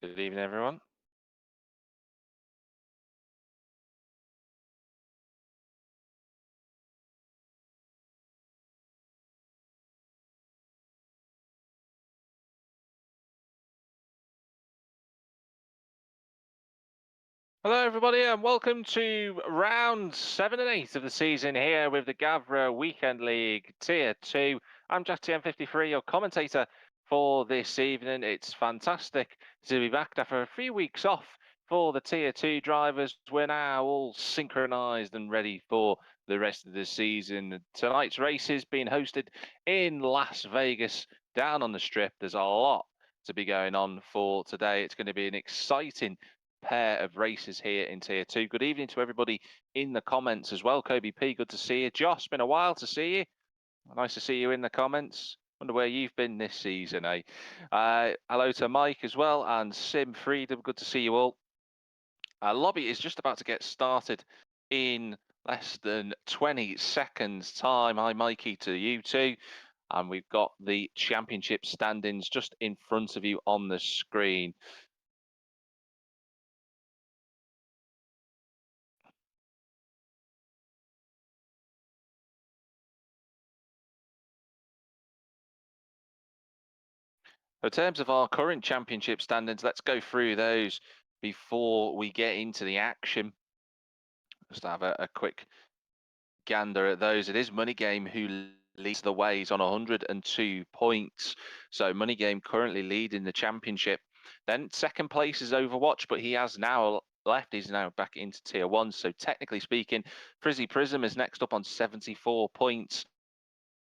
Good evening, everyone. Hello, everybody, and welcome to round 7 and 8 of the season here with the Gavra Weekend League Tier 2. I'm Jack TM53, your commentator for this evening. It's fantastic to be back after a few weeks off for the Tier 2 drivers. We're now all synchronised and ready for the rest of the season. Tonight's race is being hosted in Las Vegas, down on the Strip. There's a lot to be going on for today. It's going to be an exciting pair of races here in Tier 2. Good evening to everybody in the comments as well. Kobe P, good to see you. Josh, been a while to see you. Nice to see you in the comments. Wonder where you've been this season, eh? Hello to Mike as well, and Sim Freedom, good to see you all. Lobby is just about to get started in less than 20 seconds time. Hi Mikey to you too. And we've got the championship standings just in front of you on the screen. In terms of our current championship standings, let's go through those before we get into the action. Just have a quick gander at those. It is Money Game who leads the way. He's on 102 points. So Money Game currently leading the championship. Then second place is Overwatch, but he has now left. He's now back into Tier 1. So technically speaking, Frizzy Prism is next up on 74 points.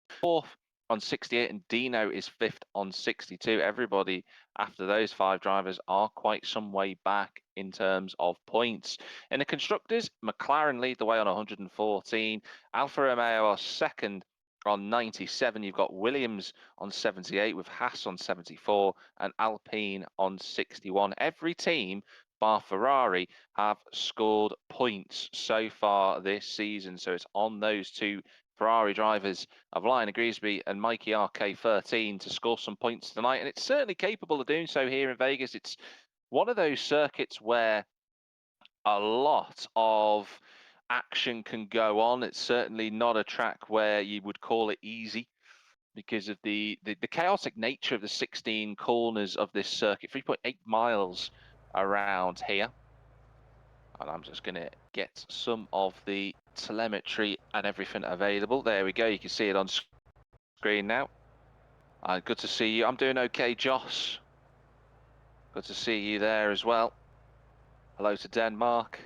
Fourth on 68, and Dino is fifth on 62. Everybody after those five drivers are quite some way back in terms of points. In the constructors, McLaren lead the way on 114. Alfa Romeo are second on 97. You've got Williams on 78 with Haas on 74 and Alpine on 61. Every team bar Ferrari have scored points so far this season, so it's on those two Ferrari drivers of Lionel Griesby and Mikey RK13 to score some points tonight, and it's certainly capable of doing so here in Vegas. It's one of those circuits where a lot of action can go on. It's certainly not a track where you would call it easy because of the chaotic nature of the 16 corners of this circuit, 3.8 miles around here. And I'm just going to get some of the telemetry and everything available. There we go. You can see it on screen now. Good to see you. I'm doing okay, Josh. Good to see you there as well. Hello to Denmark.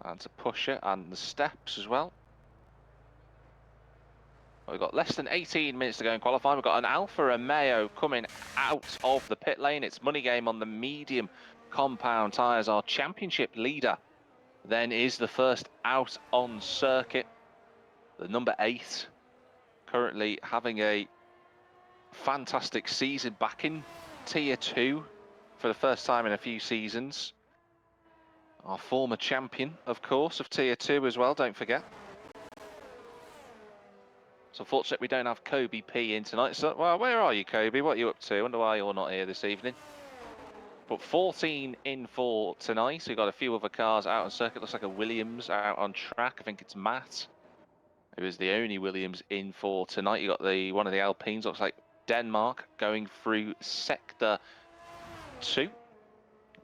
And to Pusher and the Steps as well. We've got less than 18 minutes to go in qualifying. We've got an Alfa Romeo coming out of the pit lane. It's Money Game on the medium compound tyres, our championship leader. Then is the first out on circuit, the number 8, currently having a fantastic season back in Tier 2 for the first time in a few seasons. Our former champion, of course, of Tier 2 as well, don't forget. So unfortunately, we don't have Kobe P in tonight. So, well, where are you, Kobe? What are you up to? I wonder why you're not here this evening. But 14 in for tonight. We've got a few other cars out on circuit. Looks like a Williams out on track. I think it's Matt, who is the only Williams in for tonight. You got one of the Alpines. Looks like Denmark going through Sector 2.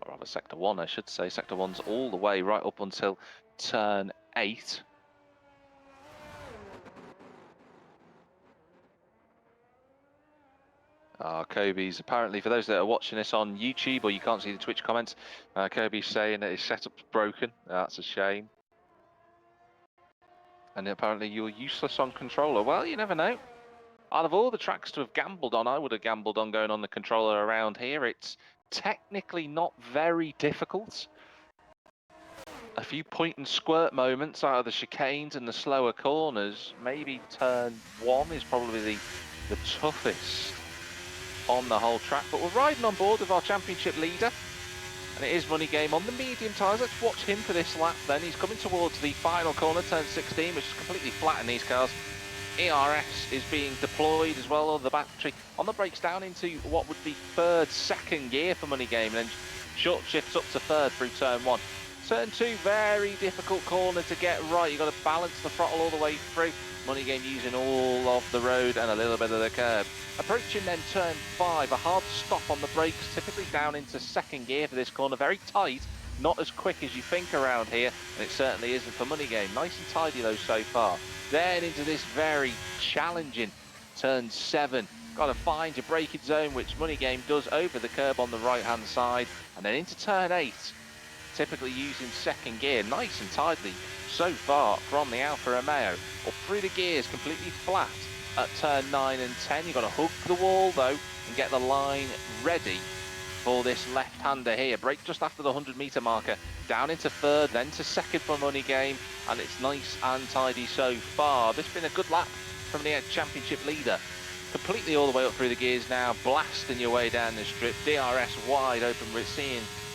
Or rather Sector 1, I should say. Sector 1's all the way right up until Turn 8. Kobe's apparently, for those that are watching this on YouTube or you can't see the Twitch comments, Kobe's saying that his setup's broken. That's a shame. And apparently you're useless on controller. Well, you never know. Out of all the tracks to have gambled on, I would have gambled on going on the controller around here. It's technically not very difficult. A few point and squirt moments out of the chicanes and the slower corners. Maybe turn 1 is probably the toughest on the whole track, but we're riding on board with our championship leader, and it is Money Game on the medium tyres. Let's watch him for this lap then. He's coming towards the final corner, turn 16, which is completely flat in these cars. ERS is being deployed as well on the battery. On the brakes down into what would be third, second gear for Money Game, and then short shifts up to third through turn 1. Turn 2, very difficult corner to get right. You've got to balance the throttle all the way through. Money Game using all of the road and a little bit of the curb. Approaching then turn 5, a hard stop on the brakes, typically down into second gear for this corner. Very tight, not as quick as you think around here, and it certainly isn't for Money Game. Nice and tidy though so far. Then into this very challenging turn 7. Got to find your braking zone, which Money Game does over the curb on the right-hand side. And then into turn 8, typically using second gear, nice and tidily so far from the Alfa Romeo. Up through the gears, completely flat at turn 9 and 10. You've got to hook the wall though and get the line ready for this left-hander here. Brake just after the 100-meter marker, down into third, then to second for Money Game, and it's nice and tidy so far. This has been a good lap from the championship leader. Completely all the way up through the gears now, blasting your way down the strip. DRS wide open. We're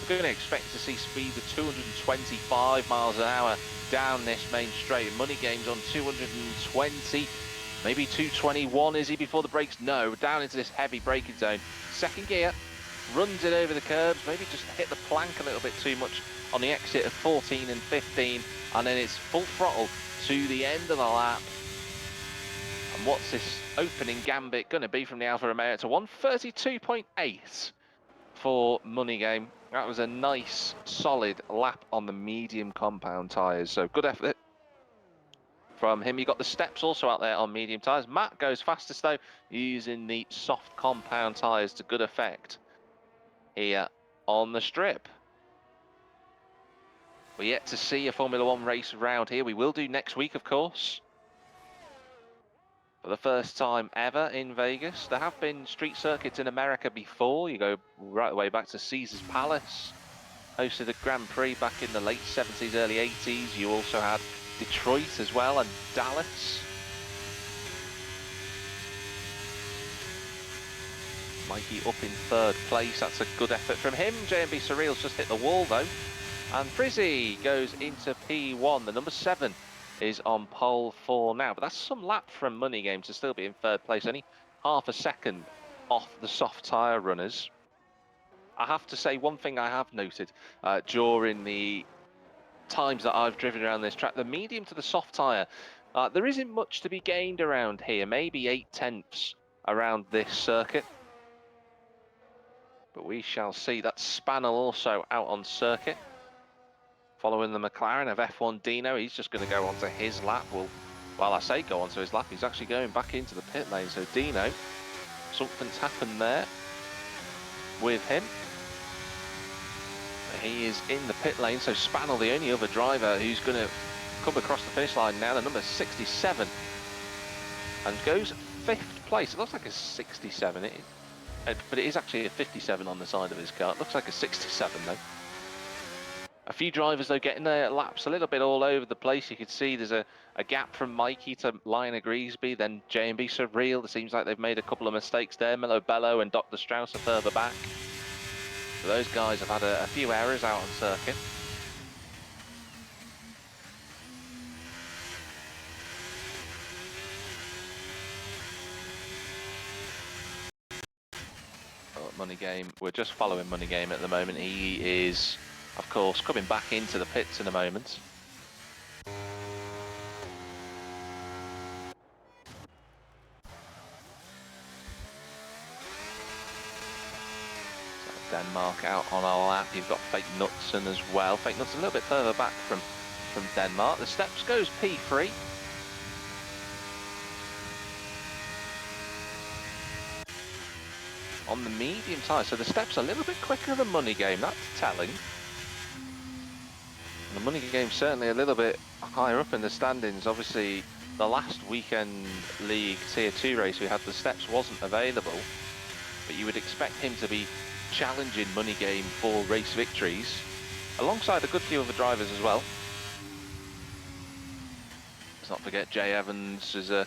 going to expect to see speeds of 225 miles an hour down this main straight. Money Game's on 220, maybe 221 is he before the brakes? No, down into this heavy braking zone. Second gear, runs it over the curbs, maybe just hit the plank a little bit too much on the exit of 14 and 15, and then it's full throttle to the end of the lap. And what's this opening gambit going to be from the Alfa Romeo? It's a 132.8 for Money Game. That was a nice, solid lap on the medium compound tyres, so good effort from him. You got the steps also out there on medium tyres. Matt goes fastest though, using the soft compound tyres to good effect here on the strip. We're yet to see a Formula One race around here. We will do next week, of course. For the first time ever in Vegas. There have been street circuits in America before. You go right the way back to Caesar's Palace. Hosted a Grand Prix back in the late 70s, early 80s. You also had Detroit as well, and Dallas. Mikey up in third place. That's a good effort from him. JMB Surreal's just hit the wall though. And Frizzy goes into P1. The number 7 is on pole 4 now. But that's some lap from Money Game to still be in third place. Only half a second off the soft tyre runners. I have to say one thing I have noted during the times that I've driven around this track, the medium to the soft tyre, there isn't much to be gained around here, maybe 8/10 around this circuit. But we shall see. That's Spannel also out on circuit. Following the McLaren of F1 Dino, he's just going to go onto his lap. Well, I say go onto his lap, he's actually going back into the pit lane. So Dino, something's happened there with him. He is in the pit lane, so Spannel, the only other driver who's going to come across the finish line now, the number 67, and goes 5th place. It looks like a 67, but it is actually a 57 on the side of his car. It looks like a 67 though. A few drivers though getting their laps a little bit all over the place. You can see there's a gap from Mikey to Lionel Griesby, then JMB Surreal. It seems like they've made a couple of mistakes there. Milo Bello and Dr. Strauss are further back. So those guys have had a few errors out on circuit. Oh, Money Game, we're just following Money Game at the moment. He is, of course, coming back into the pits in a moment. Denmark out on our lap. You've got Fake Knudsen as well. Fake Knudsen a little bit further back from Denmark. The steps goes P3. On the medium tyre, so the steps a little bit quicker than Money Game. That's telling. And the Money Game certainly a little bit higher up in the standings. Obviously, the last weekend league Tier 2 race we had, the steps wasn't available, but you would expect him to be challenging Money Game for race victories, alongside a good few other drivers as well. Let's not forget Jay Evans is a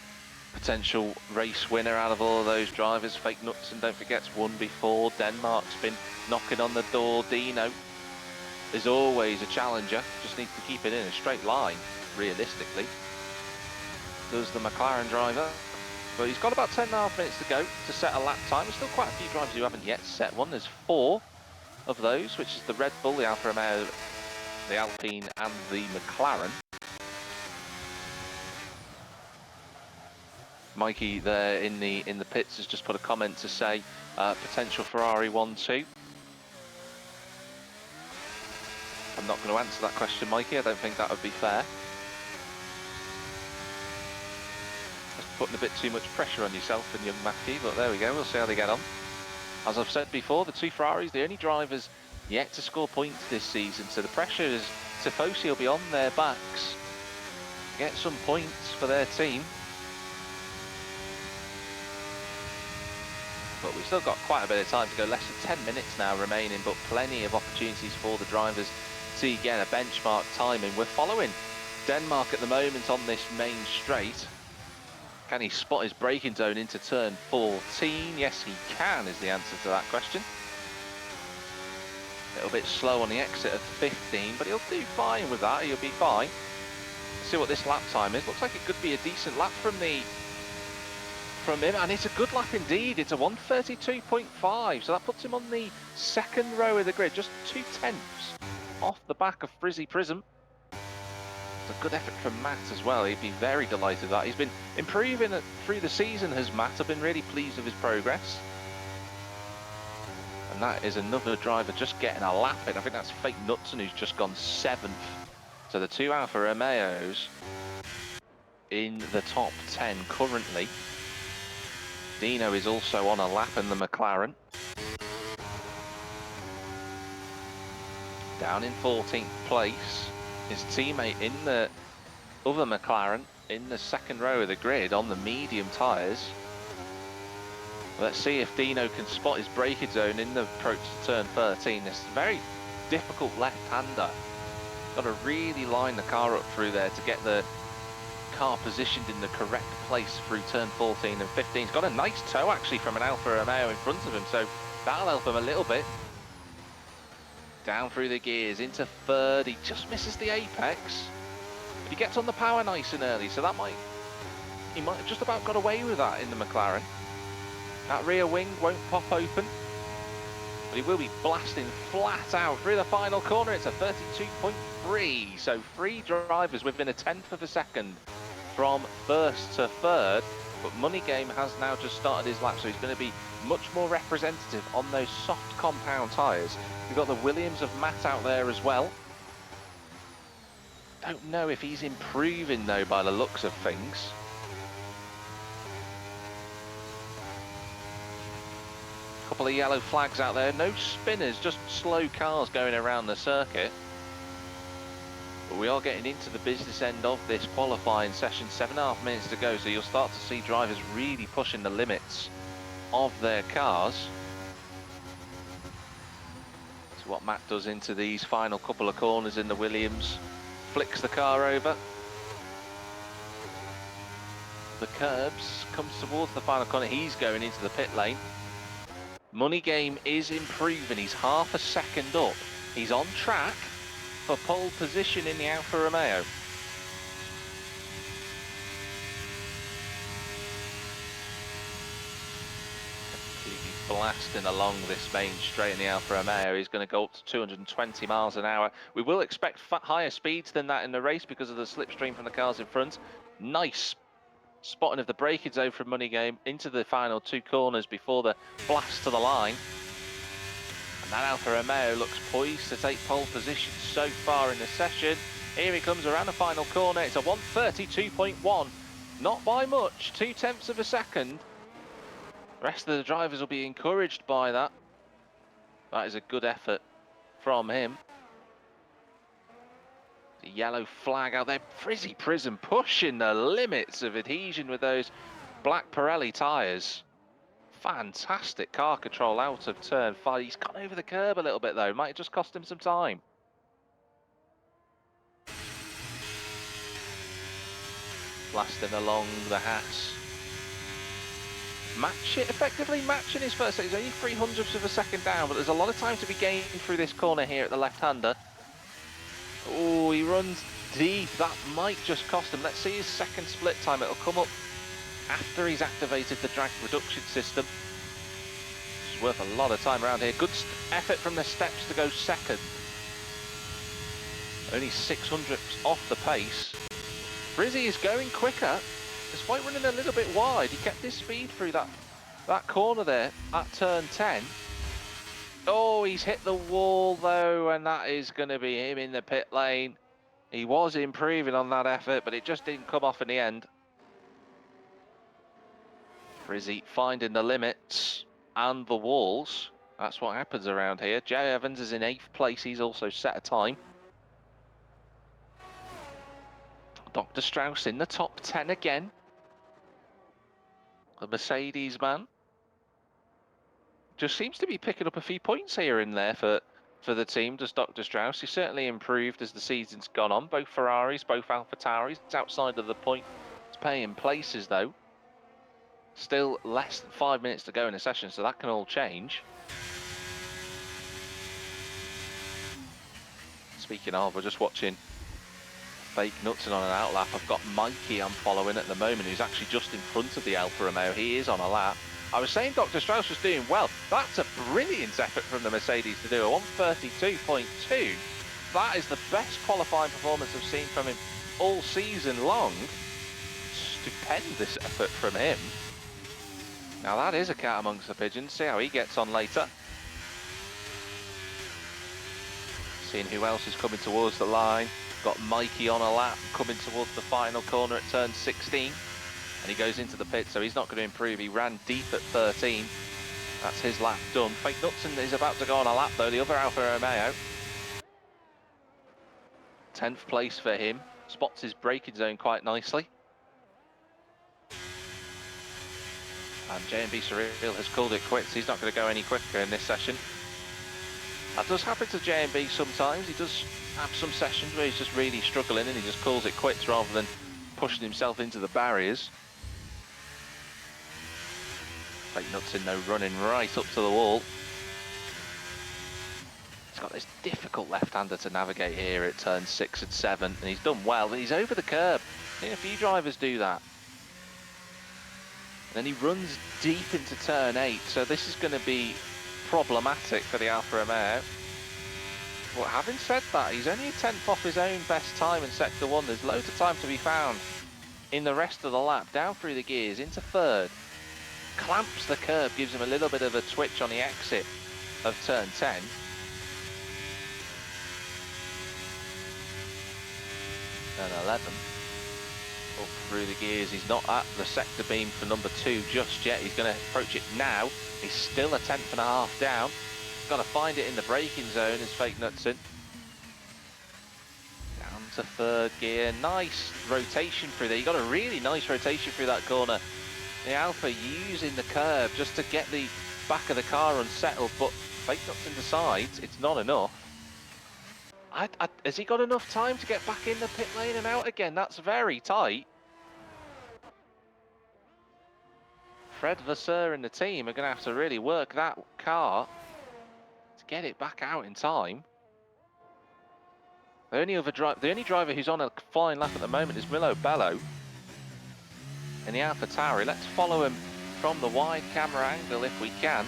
potential race winner out of all of those drivers. Fake Knudsen, don't forget, won before. Denmark's been knocking on the door. Dino is always a challenger, just needs to keep it in a straight line, realistically. does the McLaren driver. But he's got about 10.5 minutes to go to set a lap time. There's still quite a few drivers who haven't yet set one. There's 4 of those, which is the Red Bull, the Alfa Romeo, the Alpine and the McLaren. Mikey there in the pits has just put a comment to say potential Ferrari 1-2. I'm not going to answer that question, Mikey. I don't think that would be fair. Just putting a bit too much pressure on yourself and young Matthew, but there we go. We'll see how they get on. As I've said before, the 2 Ferraris, the only drivers yet to score points this season, so the pressure is Tifosi will be on their backs to get some points for their team. But we've still got quite a bit of time to go, less than 10 minutes now remaining, but plenty of opportunities for the drivers to get a benchmark timing. We're following Denmark at the moment on this main straight. Can he spot his braking zone into turn 14? Yes, he can, is the answer to that question. A little bit slow on the exit of 15, but he'll do fine with that. He'll be fine. Let's see what this lap time is. Looks like it could be a decent lap from him, and it's a good lap indeed. It's a 1:32.5, so that puts him on the 2nd row of the grid, just 0.2 off the back of Frizzy Prism. It's a good effort from Matt as well. He'd be very delighted with that. He's been improving through the season, has Matt. I've been really pleased with his progress. And that is another driver just getting a lap in. I think that's Fake Knutson, who's just gone 7th. So the 2 Alfa Romeos in the top 10 currently. Dino is also on a lap in the McLaren. Down in 14th place. His teammate in the other McLaren in the 2nd row of the grid on the medium tyres. Let's see if Dino can spot his braking zone in the approach to turn 13. This is a very difficult left-hander. Got to really line the car up through there to get the car positioned in the correct place through turn 14 and 15. He's got a nice toe actually from an Alfa Romeo in front of him, so that'll help him a little bit. Down through the gears into 3rd. He just misses the apex, but he gets on the power nice and early, so he might have just about got away with that in the McLaren. That rear wing won't pop open, but he will be blasting flat out through the final corner. It's a 32.3, so 3 drivers within a 1/10 of a second from 1st to 3rd. But Money Game has now just started his lap, so he's going to be much more representative on those soft compound tyres. We've got the Williams of Matt out there as well. Don't know if he's improving though by the looks of things. Couple of yellow flags out there, no spinners, just slow cars going around the circuit. But we are getting into the business end of this qualifying session, 7.5 minutes to go, so you'll start to see drivers really pushing the limits of their cars. So what Matt does into these final couple of corners in the Williams, flicks the car over. The curbs, comes towards the final corner, he's going into the pit lane. Money Game is improving, he's half a second up. He's on track for pole position in the Alfa Romeo. Completely blasting along this main straight in the Alfa Romeo. He's going to go up to 220 miles an hour. We will expect higher speeds than that in the race because of the slipstream from the cars in front. Nice spotting of the braking zone from Money Game into the final 2 corners before the blast to the line. And that Alfa Romeo looks poised to take pole position so far in the session. Here he comes around the final corner. It's a 1:32.1. Not by much, 0.2 of a second. The rest of the drivers will be encouraged by that. That is a good effort from him. The yellow flag out there. Frizzy Prism pushing the limits of adhesion with those black Pirelli tyres. Fantastic car control out of turn 5. He's gone over the curb a little bit though. Might just cost him some time. Blasting along the Haas. Effectively matching his first set. He's only 0.03 of a second down, but there's a lot of time to be gained through this corner here at the left-hander. Oh, he runs deep. That might just cost him. Let's see his second split time. It'll come up after he's activated the drag reduction system. It's worth a lot of time around here. Good effort from the steps to go second. Only 600ths off the pace. Frizzy is going quicker, despite running a little bit wide. He kept his speed through that corner there at turn 10. Oh, he's hit the wall though, and that is going to be him in the pit lane. He was improving on that effort, but it just didn't come off in the end. Frizzy finding the limits and the walls. That's what happens around here. Jay Evans is in 8th place. He's also set a time. Dr. Strauss in the top 10 again. The Mercedes man just seems to be picking up a few points here and there for the team, does Dr. Strauss. He's certainly improved as the season's gone on. Both Ferraris, both AlphaTauris. It's outside of the point. It's paying places though. Still less than 5 minutes to go in a session, so that can all change. Speaking of, we're just watching Fake Nuts on an outlap. I've got Mikey I'm following at the moment, who's actually just in front of the Alfa Romeo. He is on a lap. I was saying Dr. Strauss was doing well. That's a brilliant effort from the Mercedes to do a 132.2. That is the best qualifying performance I've seen from him all season long. Stupendous effort from him. Now that is a cat amongst the pigeons. See how he gets on later. Seeing who else is coming towards the line. Got Mikey on a lap coming towards the final corner at turn 16. And he goes into the pit, so he's not going to improve. He ran deep at 13. That's his lap done. Fake Knutson is about to go on a lap though, the other Alfa Romeo. 10th place for him. Spots his braking zone quite nicely. And J&B Surreal has called it quits. He's not going to go any quicker in this session. That does happen to J&B sometimes. He does have some sessions where he's just really struggling and he just calls it quits rather than pushing himself into the barriers. Fake Knutson though running right up to the wall. He's got this difficult left-hander to navigate here at turns 6 and 7, and he's done well. He's over the curb. I've seen a few drivers do that. And then he runs deep into turn 8, so this is going to be problematic for the Alfa Romeo. But having said that, he's only a 10th off his own best time in Sector 1. There's loads of time to be found in the rest of the lap. Down through the gears, into 3rd. Clamps the curb, gives him a little bit of a twitch on the exit of turn 10. Turn 11. Up through the gears, he's not at the sector beam for number 2 just yet. He's going to approach it now. He's still a 10th and a half down. He's got to find it in the braking zone as Fake Knutson. Down to 3rd gear. Nice rotation through there. You got a really nice rotation through that corner. The Alfa using the curb just to get the back of the car unsettled, but Fake Knutson decides it's not enough. Has he got enough time to get back in the pit lane and out again? That's very tight. Fred Vasseur and the team are going to have to really work that car to get it back out in time. The only driver who's on a fine lap at the moment is Milo Bello in the AlphaTauri. Let's follow him from the wide camera angle if we can.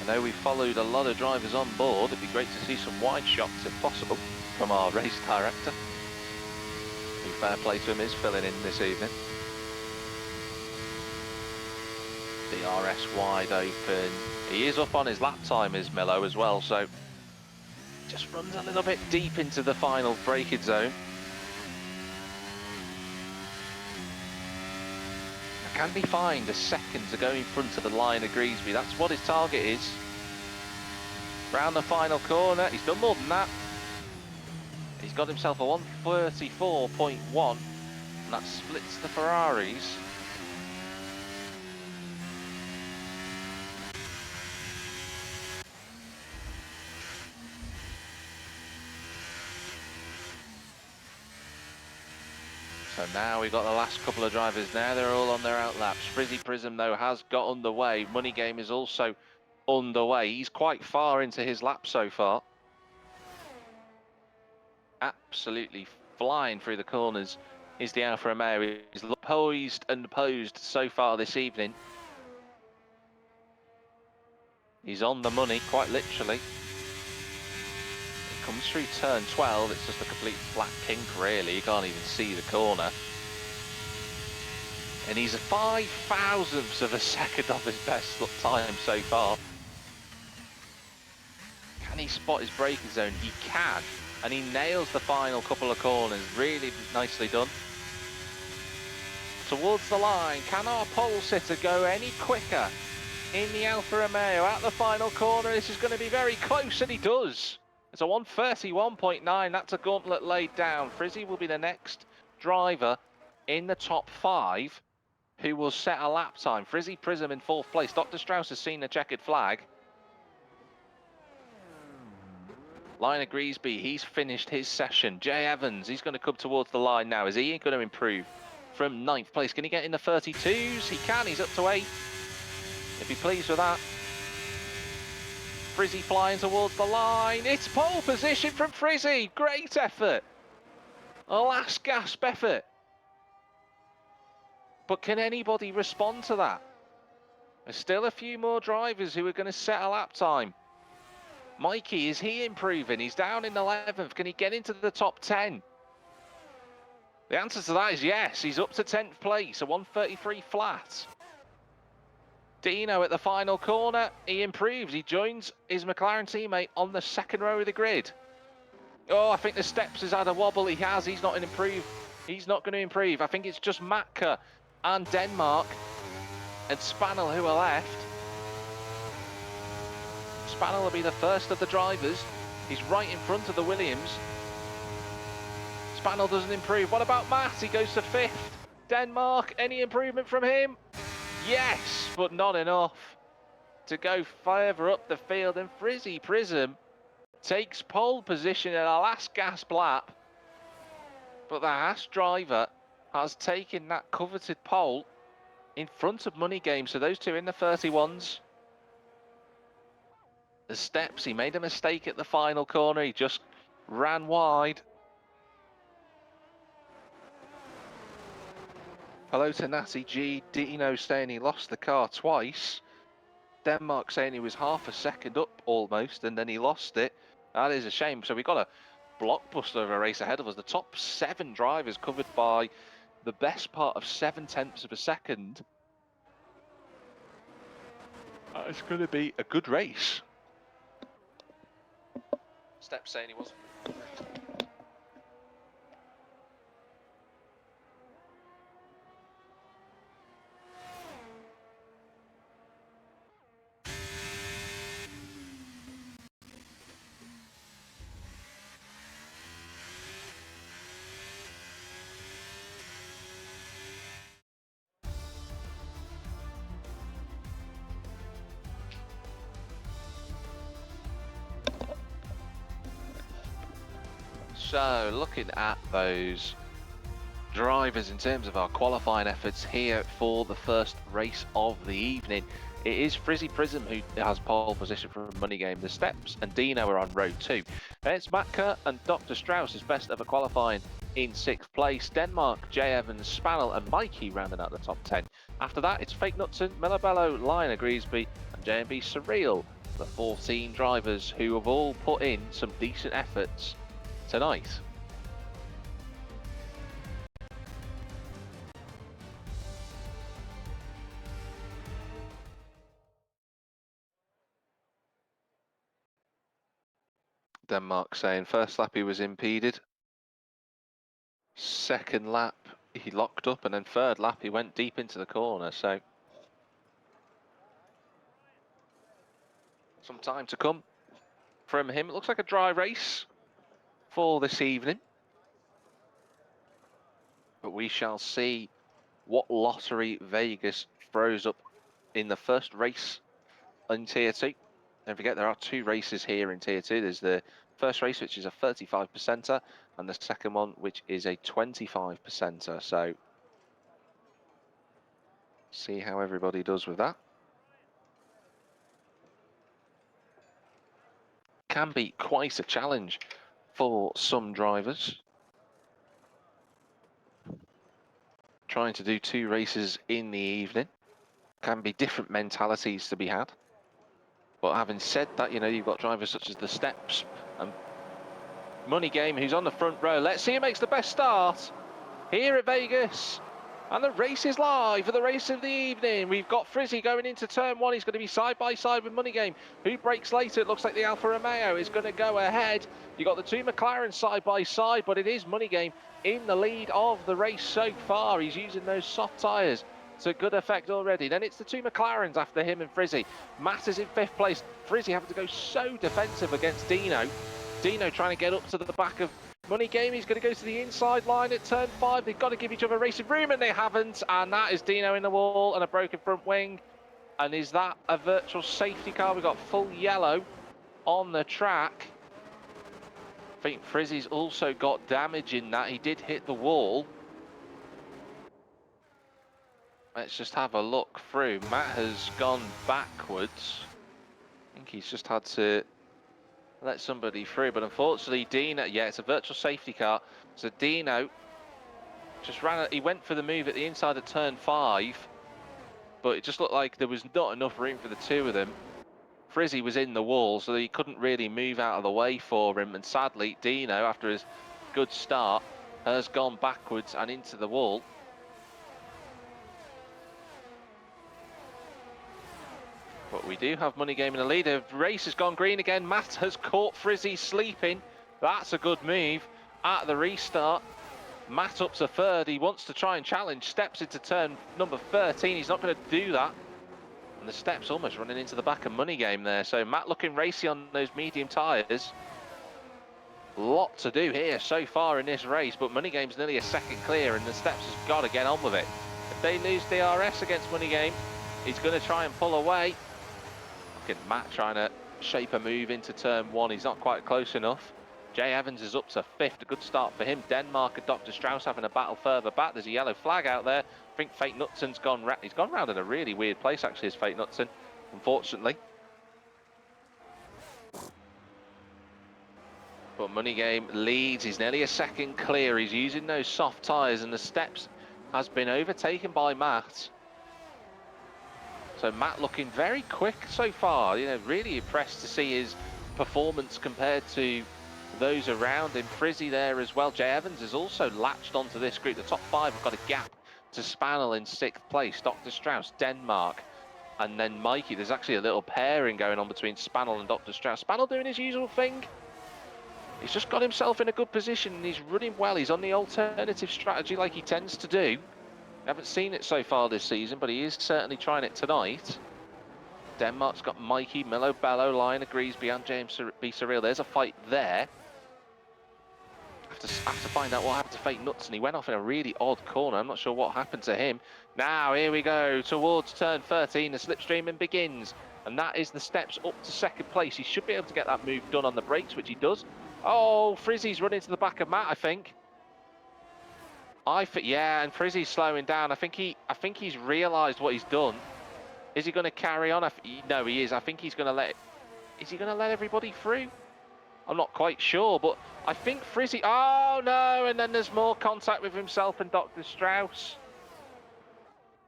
I know we've followed a lot of drivers on board. It'd be great to see some wide shots if possible from our race director, who, fair play to him, is filling in this evening. DRS wide open. He is up on his lap time, is Milo, as well, so just runs a little bit deep into the final braking zone. Can he find a second to go in front of the line of Griesby? That's what his target is. Round the final corner, he's done more than that. He's got himself a 134.1, and that splits the Ferraris. So now we've got the last couple of drivers now. They're all on their outlaps. Frizzy Prism, though, has got underway. Money Game is also underway. He's quite far into his lap so far. absolutely flying through the corners is the Alfa Romeo. He's poised and posed so far this evening. He's on the money, quite literally. It comes through turn 12, it's just a complete flat kink really, you can't even see the corner. And he's a 5 thousandths of a second off his best time so far. Can he spot his braking zone? He can, and he nails the final couple of corners, really nicely done. Towards the line, can our pole sitter go any quicker in the Alfa Romeo at the final corner? This is going to be very close, and he does. It's a 1:31.9, that's a gauntlet laid down. Frizzy will be the next driver in the top 5 who will set a lap time. Frizzy Prism in 4th place. Dr. Strauss has seen the checkered flag. Liner Griesby, he's finished his session. Jay Evans, he's going to come towards the line now. Is he going to improve from 9th place? Can he get in the 32s? He can, he's up to 8th. If you're pleased with that. Frizzy flying towards the line. It's pole position from Frizzy. Great effort. A last gasp effort. But can anybody respond to that? There's still a few more drivers who are going to set a lap time. Mikey, is he improving? He's down in 11th. Can he get into the top 10? The answer to that is yes. He's up to 10th place, a 1:33 flat. Dino at the final corner. He improves. He joins his McLaren teammate on the second row of the grid. Oh, I think the steps has had a wobble. He has. He's not going to improve. He's not going to improve. I think it's just Matka and Denmark and Spannel who are left. Spannel will be the first of the drivers. He's right in front of the Williams. Spannel doesn't improve. What about Matt? He goes to 5th. Denmark, any improvement from him? Yes, but not enough to go further up the field. And Frizzy Prism takes pole position in a last gasp lap. But the Haas driver has taken that coveted pole in front of Money Game. So those two in the 31s. The steps, he made a mistake at the final corner. He just ran wide. Hello to Natty G. Dino saying he lost the car twice. Denmark saying he was half a second up almost, and then he lost it. That is a shame. So we've got a blockbuster of a race ahead of us. The top 7 drivers covered by the best part of 7/10 of a second. It's going to be a good race. Step saying he wasn't. So looking at those drivers in terms of our qualifying efforts here for the first race of the evening, it is Frizzy Prism who has pole position for Money Game. The Steps and Dino are on row 2. And it's Matka and Dr. Strauss's best ever qualifying in 6th place. Denmark, Jay Evans, Spannel and Mikey rounding out the top 10. After that, it's Fake Nutson, Millabello, Liner Griesby and JMB Surreal, the 14 drivers who have all put in some decent efforts tonight. Denmark saying first lap he was impeded, second lap he locked up, and then third lap he went deep into the corner. So some time to come from him. It looks like a dry race for this evening, but we shall see what lottery Vegas throws up in the first race in Tier 2. Don't forget there are 2 races here in Tier 2. There's the first race, which is a 35%er, and the second one, which is a 25%er. So see how everybody does with that. Can be quite a challenge for some drivers. Trying to do 2 races in the evening. Can be different mentalities to be had. But having said that, you know, you've got drivers such as the Steps and Money Game, who's on the front row. Let's see who makes the best start here at Vegas. And the race is live for the race of the evening. We've got Frizzy going into turn 1. He's going to be side by side with Money Game. Who breaks later? It looks like the Alfa Romeo is going to go ahead. You've got the 2 McLarens side by side, but it is Money Game in the lead of the race so far. He's using those soft tyres to good effect already. Then it's the 2 McLarens after him and Frizzy. Matt is in 5th place. Frizzy having to go so defensive against Dino. Dino trying to get up to the back of Money Game. He's going to go to the inside line at turn 5. They've got to give each other racing room, and they haven't. And that is Dino in the wall and a broken front wing. And is that a virtual safety car? We've got full yellow on the track. I think Frizzy's also got damage in that. He did hit the wall. Let's just have a look through. Matt has gone backwards. I think he's just had to let somebody through, but unfortunately Dino, yeah, it's a virtual safety car. So Dino just he went for the move at the inside of turn 5, but it just looked like there was not enough room for the 2 of them. Frizzy was in the wall, so he couldn't really move out of the way for him, and sadly Dino, after his good start, has gone backwards and into the wall. But we do have Money Game in the lead. The race has gone green again. Matt has caught Frizzy sleeping. That's a good move at the restart. Matt up to 3rd. He wants to try and challenge. Steps into turn number 13. He's not going to do that. And the Steps almost running into the back of Money Game there. So Matt looking racy on those medium tyres. Lot to do here so far in this race, but Money Game's nearly a second clear, and the Steps has got to get on with it. If they lose DRS against Money Game, he's going to try and pull away. Look at Matt trying to shape a move into turn 1. He's not quite close enough. Jay Evans is up to 5th. A good start for him. Denmark and Dr. Strauss having a battle further back. There's a yellow flag out there. I think Fate Nutson's gone round. He's gone round in a really weird place, actually, is Fate Nutson, unfortunately. But Money Game leads. He's nearly a second clear. He's using those soft tyres, and the Steps has been overtaken by Matt. So Matt looking very quick so far. You know, really impressed to see his performance compared to those around him. Frizzy there as well. Jay Evans has also latched onto this group. The top 5 have got a gap to Spannel in 6th place. Dr. Strauss, Denmark, and then Mikey. There's actually a little pairing going on between Spannel and Dr. Strauss. Spannel doing his usual thing. He's just got himself in a good position and he's running well. He's on the alternative strategy like he tends to do. Haven't seen it so far this season, but he is certainly trying it tonight. Denmark's got Mikey, Milo Bello, Lion agrees beyond James B. Surreal. There's a fight there. Have to find out what happened to Fate Nuts, and he went off in a really odd corner. I'm not sure what happened to him. Now, here we go, towards turn 13, the slipstreaming begins. And that is the Steps up to 2nd place. He should be able to get that move done on the brakes, which he does. Oh, Frizzy's running to the back of Matt, I think. Yeah, and Frizzy's slowing down. I think he's realised what he's done. Is he going to carry on? No, he is. I think he's going to let... Is he going to let everybody through? I'm not quite sure, but I think Frizzy... Oh, no, and then there's more contact with himself and Dr. Strauss.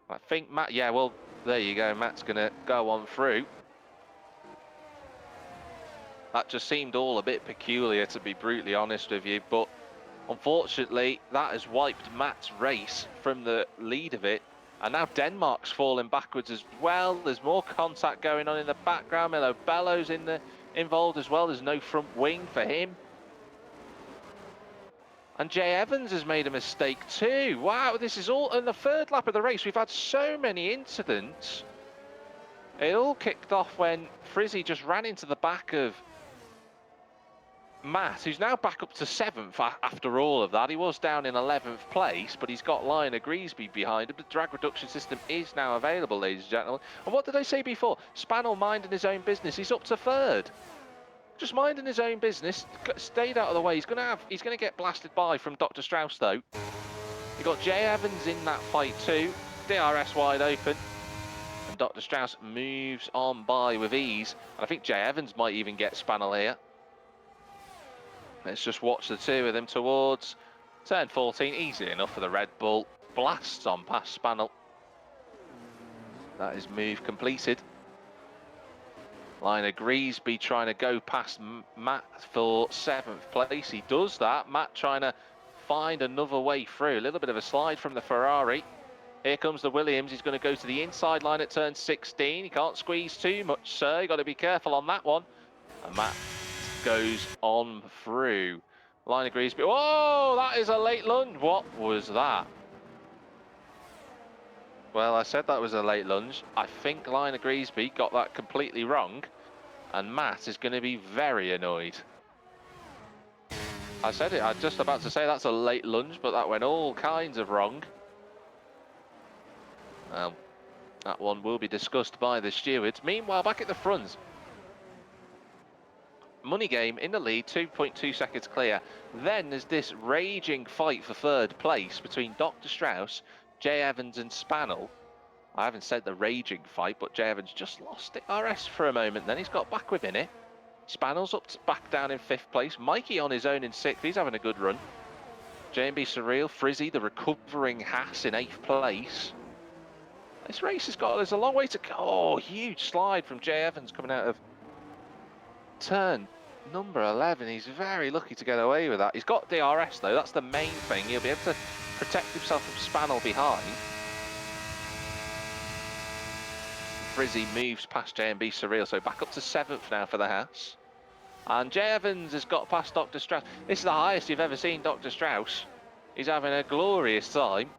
I think Matt... Yeah, well, there you go. Matt's going to go on through. That just seemed all a bit peculiar, to be brutally honest with you, but unfortunately, that has wiped Matt's race from the lead of it. And now Denmark's falling backwards as well. There's more contact going on in the background. Milo Bello's involved as well. There's no front wing for him. And Jay Evans has made a mistake too. Wow, this is all in the 3rd lap of the race. We've had so many incidents. It all kicked off when Frizzy just ran into the back of Matt, who's now back up to 7th after all of that. He was down in 11th place, but he's got Lion Agreesby behind him. The drag reduction system is now available, ladies and gentlemen. And what did I say before? Spannel minding his own business. He's up to 3rd. Just minding his own business. Stayed out of the way. He's going to get blasted by from Dr. Strauss, though. You've got Jay Evans in that fight too. DRS wide open. And Dr. Strauss moves on by with ease. And I think Jay Evans might even get Spannel here. Let's just watch the two of them towards turn 14. Easy enough for the Red Bull. Blasts on past Spannel. That is move completed. Liner Griesby trying to go past Matt for 7th place. He does that. Matt trying to find another way through. A little bit of a slide from the Ferrari. Here comes the Williams. He's going to go to the inside line at turn 16. He can't squeeze too much, sir. You've got to be careful on that one. And Matt goes on through. Liner Griesby. Oh, that is a late lunge. What was that? Well, I said that was a late lunge. I think Liner Griesby got that completely wrong. And Matt is going to be very annoyed. I said it. I was just about to say that's a late lunge, but that went all kinds of wrong. That one will be discussed by the stewards. Meanwhile, back at the front, Money Game in the lead, 2.2 seconds clear. Then there's this raging fight for third place between Dr. Strauss, Jay Evans and Spannel. I haven't said the raging fight, but Jay Evans just lost it RS for a moment. Then he's got back within it. Spannel's back down in 5th place. Mikey on his own in 6th. He's having a good run. J&B Surreal, Frizzy, the recovering Haas in 8th place. This race there's a long way to go. Oh, huge slide from Jay Evans coming out of turn number 11. He's very lucky to get away with that. He's got DRS though, that's the main thing. He'll be able to protect himself from Spannel behind. Frizzy moves past J&B Surreal, so back up to 7th now for the Haas. And Jay Evans has got past Dr. Strauss. This is the highest you've ever seen Dr. Strauss. He's having a glorious time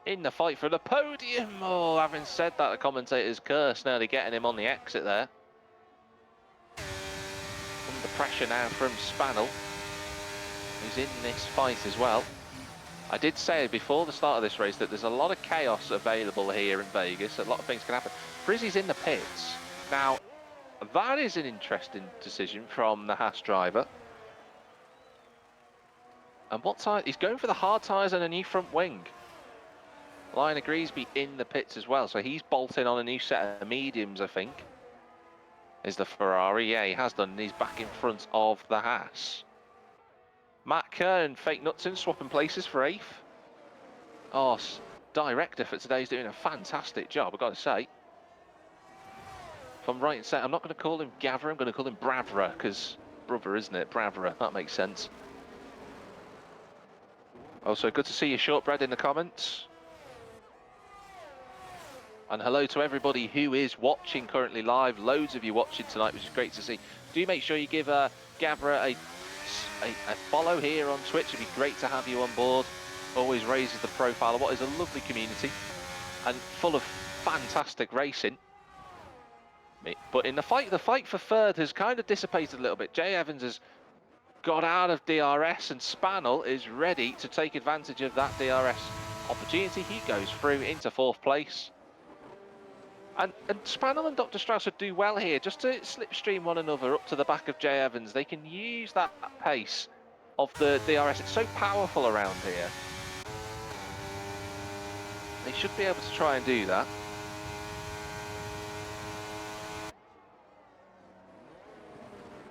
in the fight for the podium. Oh, having said that, the commentator's curse nearly getting him on the exit there. Under pressure now from Spannel, who's in this fight as well. I did say before the start of this race that there's a lot of chaos available here in Vegas. A lot of things can happen. Frizzy's in the pits. Now, that is an interesting decision from the Haas driver. And what tyre? He's going for the hard tyres and a new front wing. Liner Griesby in the pits as well, so he's bolting on a new set of mediums, I think. Is the Ferrari? Yeah, he has done. He's back in front of the Haas. Matt Kerr and Fake Knutson swapping places for 8th. Oh, director for today is doing a fantastic job, I've got to say. If I'm right in saying, I'm not going to call him Gavra, I'm going to call him Bravra, because brother, isn't it? Bravra, that makes sense. Also, good to see you, Shortbread, in the comments. And hello to everybody who is watching currently live. Loads of you watching tonight, which is great to see. Do make sure you give Gavra a follow here on Twitch. It'd be great to have you on board. Always raises the profile of what is a lovely community and full of fantastic racing. But in the fight for third has kind of dissipated a little bit. Jay Evans has got out of DRS and Spannel is ready to take advantage of that DRS opportunity. He goes through into 4th place. And Spannel and Dr. Strauss would do well here, just to slipstream one another up to the back of Jay Evans. They can use that pace of the DRS. It's so powerful around here. They should be able to try and do that.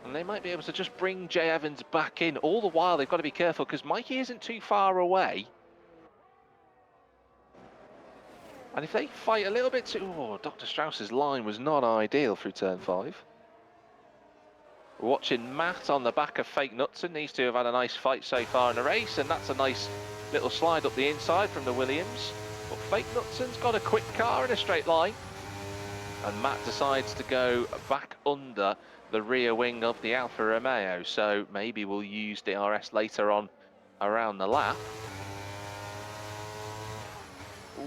And they might be able to just bring Jay Evans back in. All the while, they've got to be careful, because Mikey isn't too far away. And if they fight a little bit too... Oh, Dr. Strauss's line was not ideal through turn 5. We're watching Matt on the back of Fake Knutson. These two have had a nice fight so far in the race, and that's a nice little slide up the inside from the Williams. But Fake Knutson's got a quick car in a straight line. And Matt decides to go back under the rear wing of the Alfa Romeo. So maybe we'll use DRS later on around the lap.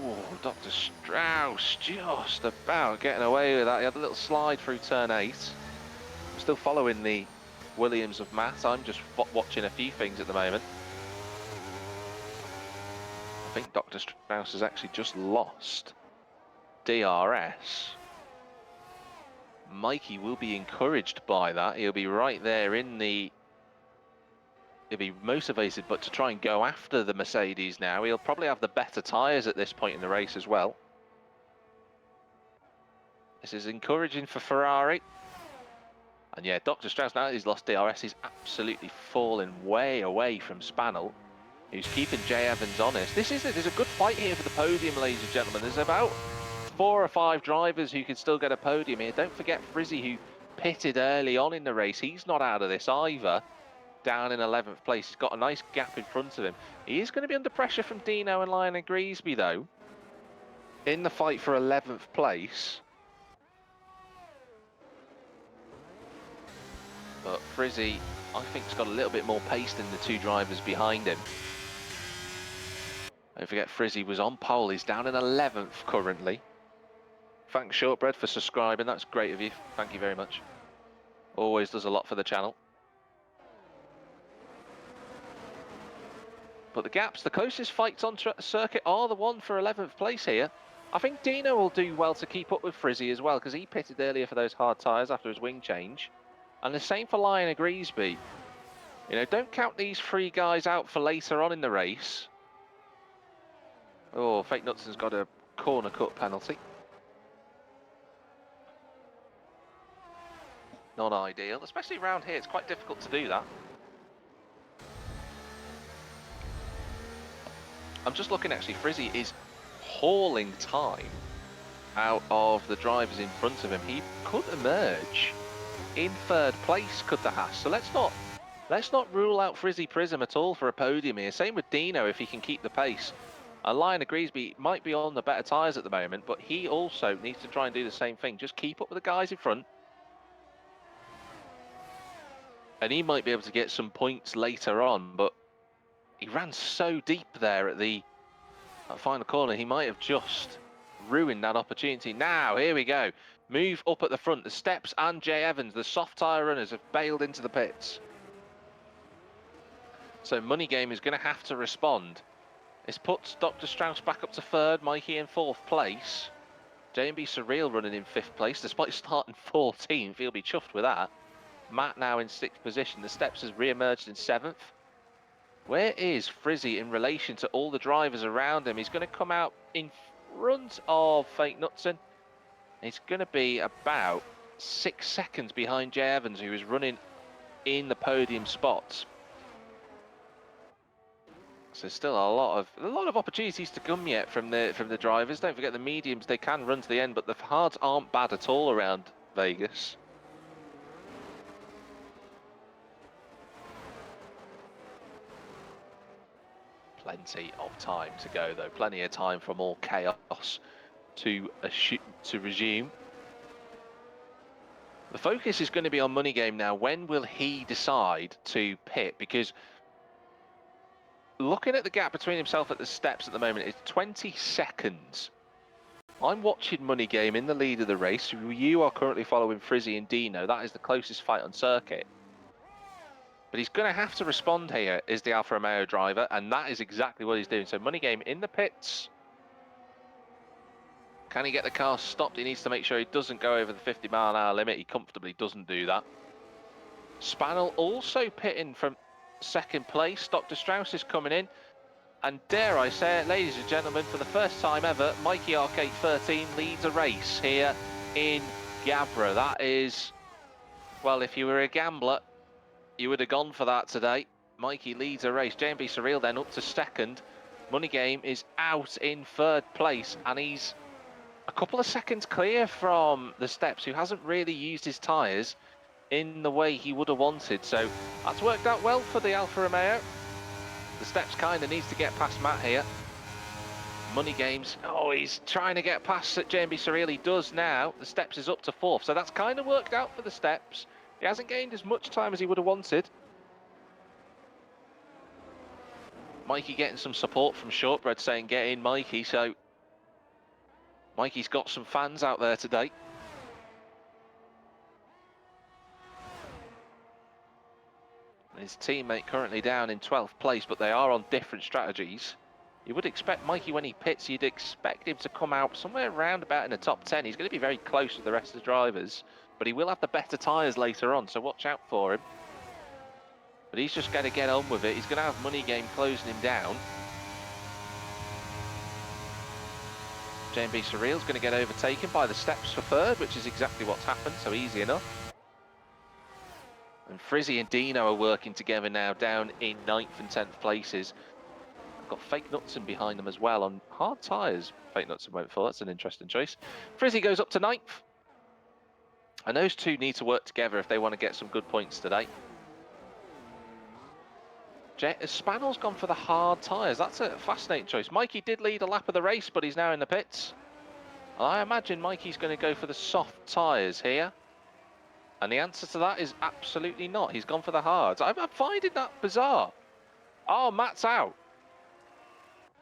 Oh, Dr. Strauss just about getting away with that. He had a little slide through turn 8. I'm still following the Williams of Matt. I'm just watching a few things at the moment. I think Dr. Strauss has actually just lost DRS. Mikey will be encouraged by that. He'll be right there in the... He'll be motivated, but to try and go after the Mercedes now. He'll probably have the better tyres at this point in the race as well. This is encouraging for Ferrari. And yeah, Dr. Strauss, now that he's lost DRS, he's absolutely fallen way away from Spannel, who's keeping Jay Evans honest. There's a good fight here for the podium, ladies and gentlemen. There's about 4 or 5 drivers who can still get a podium here. Don't forget Frizzy, who pitted early on in the race. He's not out of this either. Down in 11th place. He's got a nice gap in front of him. He is going to be under pressure from Dino and Lionel Griesby, though, in the fight for 11th place. But Frizzy, I think, has got a little bit more pace than the 2 drivers behind him. Don't forget Frizzy was on pole. He's down in 11th currently. Thanks, Shortbread, for subscribing. That's great of you. Thank you very much. Always does a lot for the channel. But the gaps, the closest fights on circuit are the one for 11th place here. I think Dino will do well to keep up with Frizzy as well, because he pitted earlier for those hard tyres after his wing change. And the same for Lionel Griesby. You know, don't count these 3 guys out for later on in the race. Oh, Fake Nutson's got a corner cut penalty. Not ideal, especially around here. It's quite difficult to do that. I'm just looking, actually, Frizzy is hauling time out of the drivers in front of him. He could emerge in 3rd place, could the Haas. So let's not rule out Frizzy Prism at all for a podium here. Same with Dino if he can keep the pace. Lionel Griesby might be on the better tyres at the moment, but he also needs to try and do the same thing. Just keep up with the guys in front. And he might be able to get some points later on, but he ran so deep there at that final corner, he might have just ruined that opportunity. Now, here we go. Move up at the front. The Steps and Jay Evans, the soft tyre runners, have bailed into the pits. So Money Game is going to have to respond. This puts Dr. Strauss back up to 3rd, Mikey in 4th place. J&B Surreal running in 5th place, despite starting 14th. He'll be chuffed with that. Matt now in 6th position. The Steps has re-emerged in 7th. Where is Frizzy in relation to all the drivers around him? He's going to come out in front of Fake Nutson. He's going to be about 6 seconds behind Jay Evans, who is running in the podium spots. So still a lot of opportunities to come yet from the drivers. Don't forget the mediums, they can run to the end, but the hards aren't bad at all around Vegas. Plenty of time to go, though. Plenty of time for more chaos to resume. The focus is going to be on Money Game now. When will he decide to pit? Because looking at the gap between himself at the Steps at the moment, it's 20 seconds. I'm watching Money Game in the lead of the race. You are currently following Frizzy and Dino. That is the closest fight on circuit. But he's going to have to respond here, is the Alfa Romeo driver, and that is exactly what he's doing. So Money Game in the pits. Can he get the car stopped? He needs to make sure he doesn't go over the 50-mile-an-hour limit. He comfortably doesn't do that. Spannel also pitting from 2nd place. Dr. Strauss is coming in. And dare I say it, ladies and gentlemen, for the first time ever, Mikey Arcade 13 leads a race here in Gavra. That is, well, if you were a gambler, you would have gone for that today. Mikey leads a race. J&B Surreal then up to 2nd. Money Game is out in 3rd place, and he's a couple of seconds clear from the Steps, who hasn't really used his tyres in the way he would have wanted. So that's worked out well for the Alfa Romeo. The Steps kind of needs to get past Matt here. Money Games, oh, he's trying to get past J&B Surreal. He does now. The Steps is up to 4th. So that's kind of worked out for the Steps. He hasn't gained as much time as he would have wanted. Mikey getting some support from Shortbread saying, get in, Mikey. So Mikey's got some fans out there today. His teammate currently down in 12th place, but they are on different strategies. You would expect Mikey, when he pits, you'd expect him to come out somewhere around about in the top 10. He's going to be very close to the rest of the drivers, but he will have the better tyres later on, so watch out for him. But he's just going to get on with it. He's going to have Money Game closing him down. J&B Surreal's going to get overtaken by the Steps for 3rd, which is exactly what's happened, so easy enough. And Frizzy and Dino are working together now, down in 9th and 10th places. I've got Fake Nutson behind them as well on hard tyres. Fake Nutson won't fall. That's an interesting choice. Frizzy goes up to 9th. And those two need to work together if they want to get some good points today. Spanel's gone for the hard tyres. That's a fascinating choice. Mikey did lead a lap of the race, but he's now in the pits. I imagine Mikey's going to go for the soft tyres here. And the answer to that is absolutely not. He's gone for the hards. I'm finding that bizarre. Oh, Matt's out.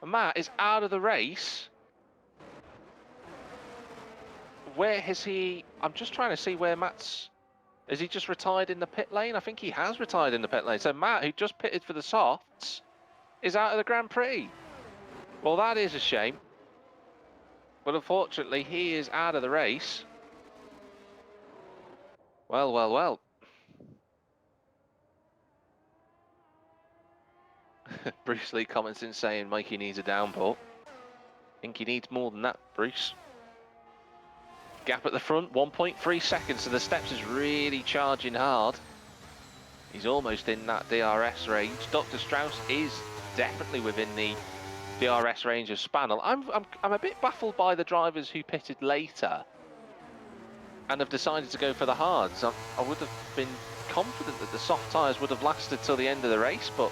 Matt is out of the race. Where has he... I'm just trying to see where Matt's... Has he just retired in the pit lane? I think he has retired in the pit lane. So Matt, who just pitted for the softs, is out of the Grand Prix. Well, that is a shame. But unfortunately, he is out of the race. Well, well, well. Bruce Lee comments in saying Mikey needs a downpour. I think he needs more than that, Bruce. Gap at the front, 1.3 seconds, so the steps is really charging hard. He's almost in that DRS range. Dr. Strauss is definitely within the DRS range of Spanel. I'm a bit baffled by the drivers who pitted later and have decided to go for the hards. I would have been confident that the soft tyres would have lasted till the end of the race, but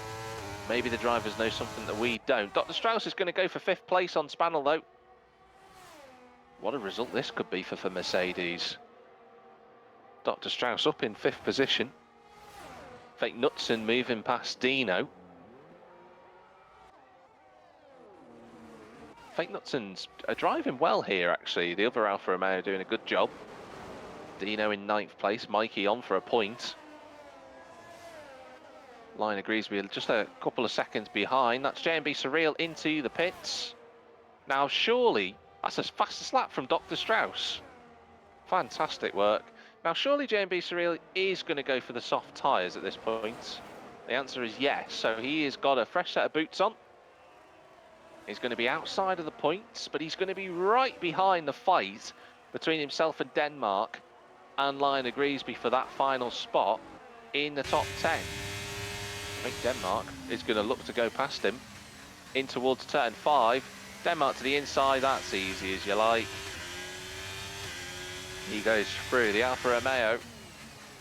maybe the drivers know something that we don't. Dr. Strauss is going to go for 5th place on Spanel, though. What a result this could be for Mercedes. Dr. Strauss up in 5th position. Fake Knutson moving past Dino. Fake Knutson's driving well here, actually. The other Alfa Romeo doing a good job. Dino in 9th place. Mikey on for a point. Line agrees we're just a couple of seconds behind. That's J&B Surreal into the pits. Now, surely, that's a fastest lap from Dr. Strauss. Fantastic work. Now, surely J&B Surreal is going to go for the soft tyres at this point. The answer is yes. So he has got a fresh set of boots on. He's going to be outside of the points, but he's going to be right behind the fight between himself and Denmark and Lionel Griesby for that final spot in the top 10. I think Denmark is going to look to go past him in towards turn 5. Denmark to the inside, that's easy as you like. He goes through the Alfa Romeo.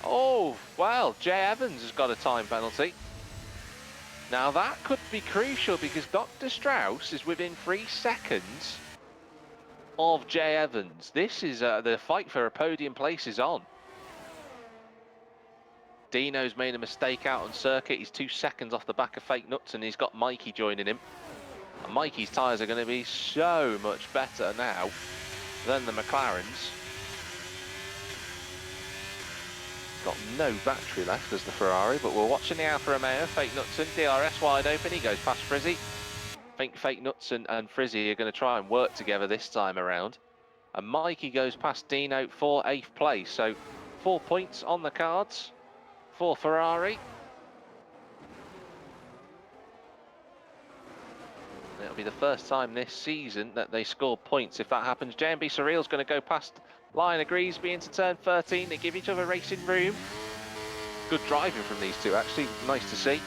Oh, well, Jay Evans has got a time penalty. Now that could be crucial because Dr. Strauss is within 3 seconds of Jay Evans. This is the fight for a podium place is on. Dino's made a mistake out on circuit. He's 2 seconds off the back of Fake Nuts and he's got Mikey joining him. And Mikey's tyres are going to be so much better now than the McLaren's. Got no battery left as the Ferrari, but we're watching the Alfa Romeo. Fake Knutson, DRS wide open, he goes past Frizzy. I think Fake Knutson and Frizzy are going to try and work together this time around. And Mikey goes past Dino for 8th place, so 4 points on the cards for Ferrari. It'll be the first time this season that they score points if that happens. J&B Surreal's going to go past Lionel Griesby into turn 13. They give each other racing room. Good driving from these two, actually. Nice to see.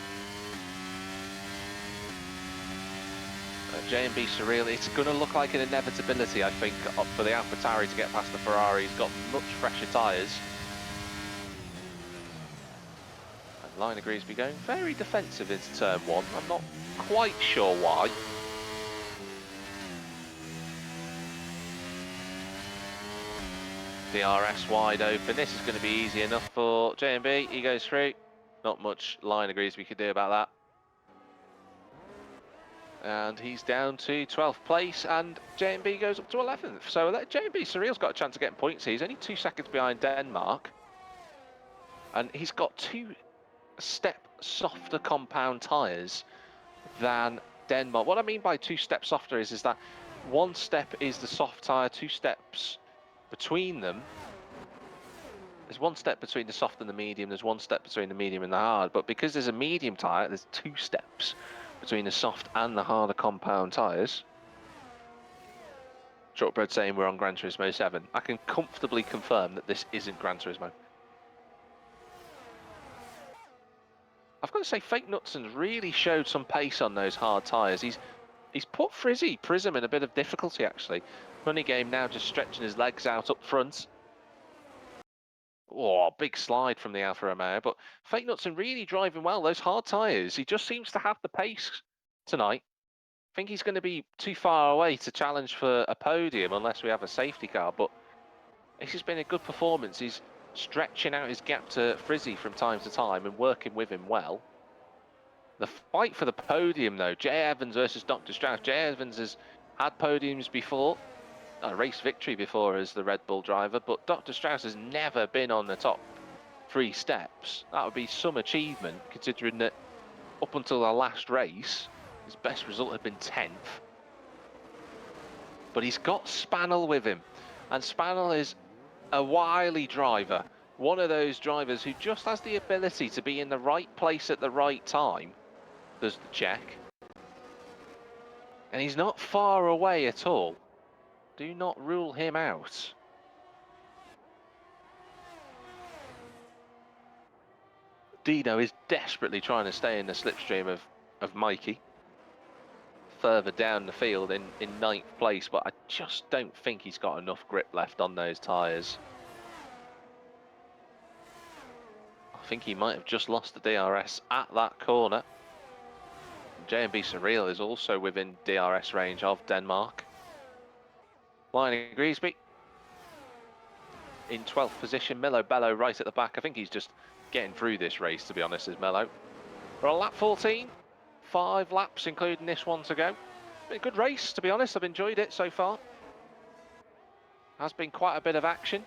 J&B Surreal, it's going to look like an inevitability, I think, for the AlphaTauri to get past the Ferrari. He's got much fresher tyres. And Lionel Griesby going very defensive into turn 1. I'm not quite sure why. DRS wide open. This is going to be easy enough for J&B. He goes through. Not much Lionel Griesby could do about that. And he's down to 12th place, and J&B goes up to 11th. So J&B Surreal's got a chance of getting points here. He's only 2 seconds behind Denmark. And he's got 2-step softer compound tyres than Denmark. What I mean by 2-step softer is that 1 step is the soft tyre, 2 steps between them. There's 1 step between the soft and the medium, there's 1 step between the medium and the hard, but because there's a medium tyre, there's 2 steps between the soft and the harder compound tyres. Shortbread saying we're on Gran Turismo 7. I can comfortably confirm that this isn't Gran Turismo. I've got to say, Fake Nutson's really showed some pace on those hard tyres. He's put Frizzy Prism in a bit of difficulty, actually. Money Game now just stretching his legs out up front. Oh, big slide from the Alfa Romeo, but Fake Nutson really driving well. Those hard tyres, he just seems to have the pace tonight. I think he's going to be too far away to challenge for a podium unless we have a safety car, but this has been a good performance. He's stretching out his gap to Frizzy from time to time and working with him well. The fight for the podium, though, Jay Evans versus Dr. Strauss. Jay Evans has had podiums before, a race victory before as the Red Bull driver, but Dr. Strauss has never been on the top 3 steps. That would be some achievement, considering that up until the last race, his best result had been 10th. But he's got Spannel with him, and Spannel is a wily driver, one of those drivers who just has the ability to be in the right place at the right time, does the check. And he's not far away at all. Do not rule him out. Dino is desperately trying to stay in the slipstream of Mikey. Further down the field in 9th place, but I just don't think he's got enough grip left on those tyres. I think he might have just lost the DRS at that corner. J&B Surreal is also within DRS range of Denmark. Lion Griesby in 12th position. Milo Bello right at the back. I think he's just getting through this race, to be honest, is Melo. We're on lap 14. 5 laps, including this one to go. Been a good race, to be honest. I've enjoyed it so far. Has been quite a bit of action.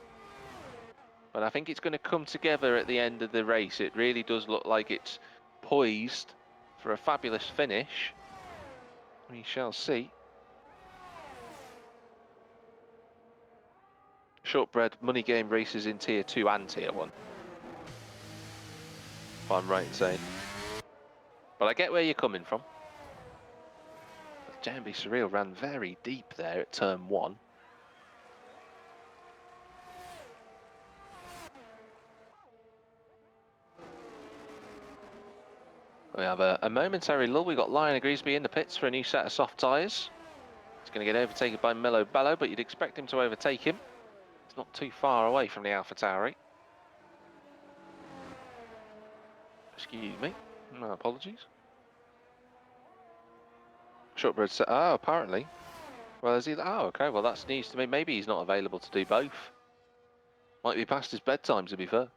But I think it's going to come together at the end of the race. It really does look like it's poised for a fabulous finish. We shall see. Shortbread money game races in tier 2 and tier 1. If I'm right in saying. But I get where you're coming from. J&B Surreal ran very deep there at turn 1. We have a momentary lull. We've got Lion Griesby in the pits for a new set of soft tyres. He's going to get overtaken by Milo Bello, but you'd expect him to overtake him. It's not too far away from the AlphaTauri. Excuse me. No apologies. Shortbread said, oh, apparently. Well, is he? Oh, okay. Well, that's news to me. Maybe he's not available to do both. Might be past his bedtime, to be fair.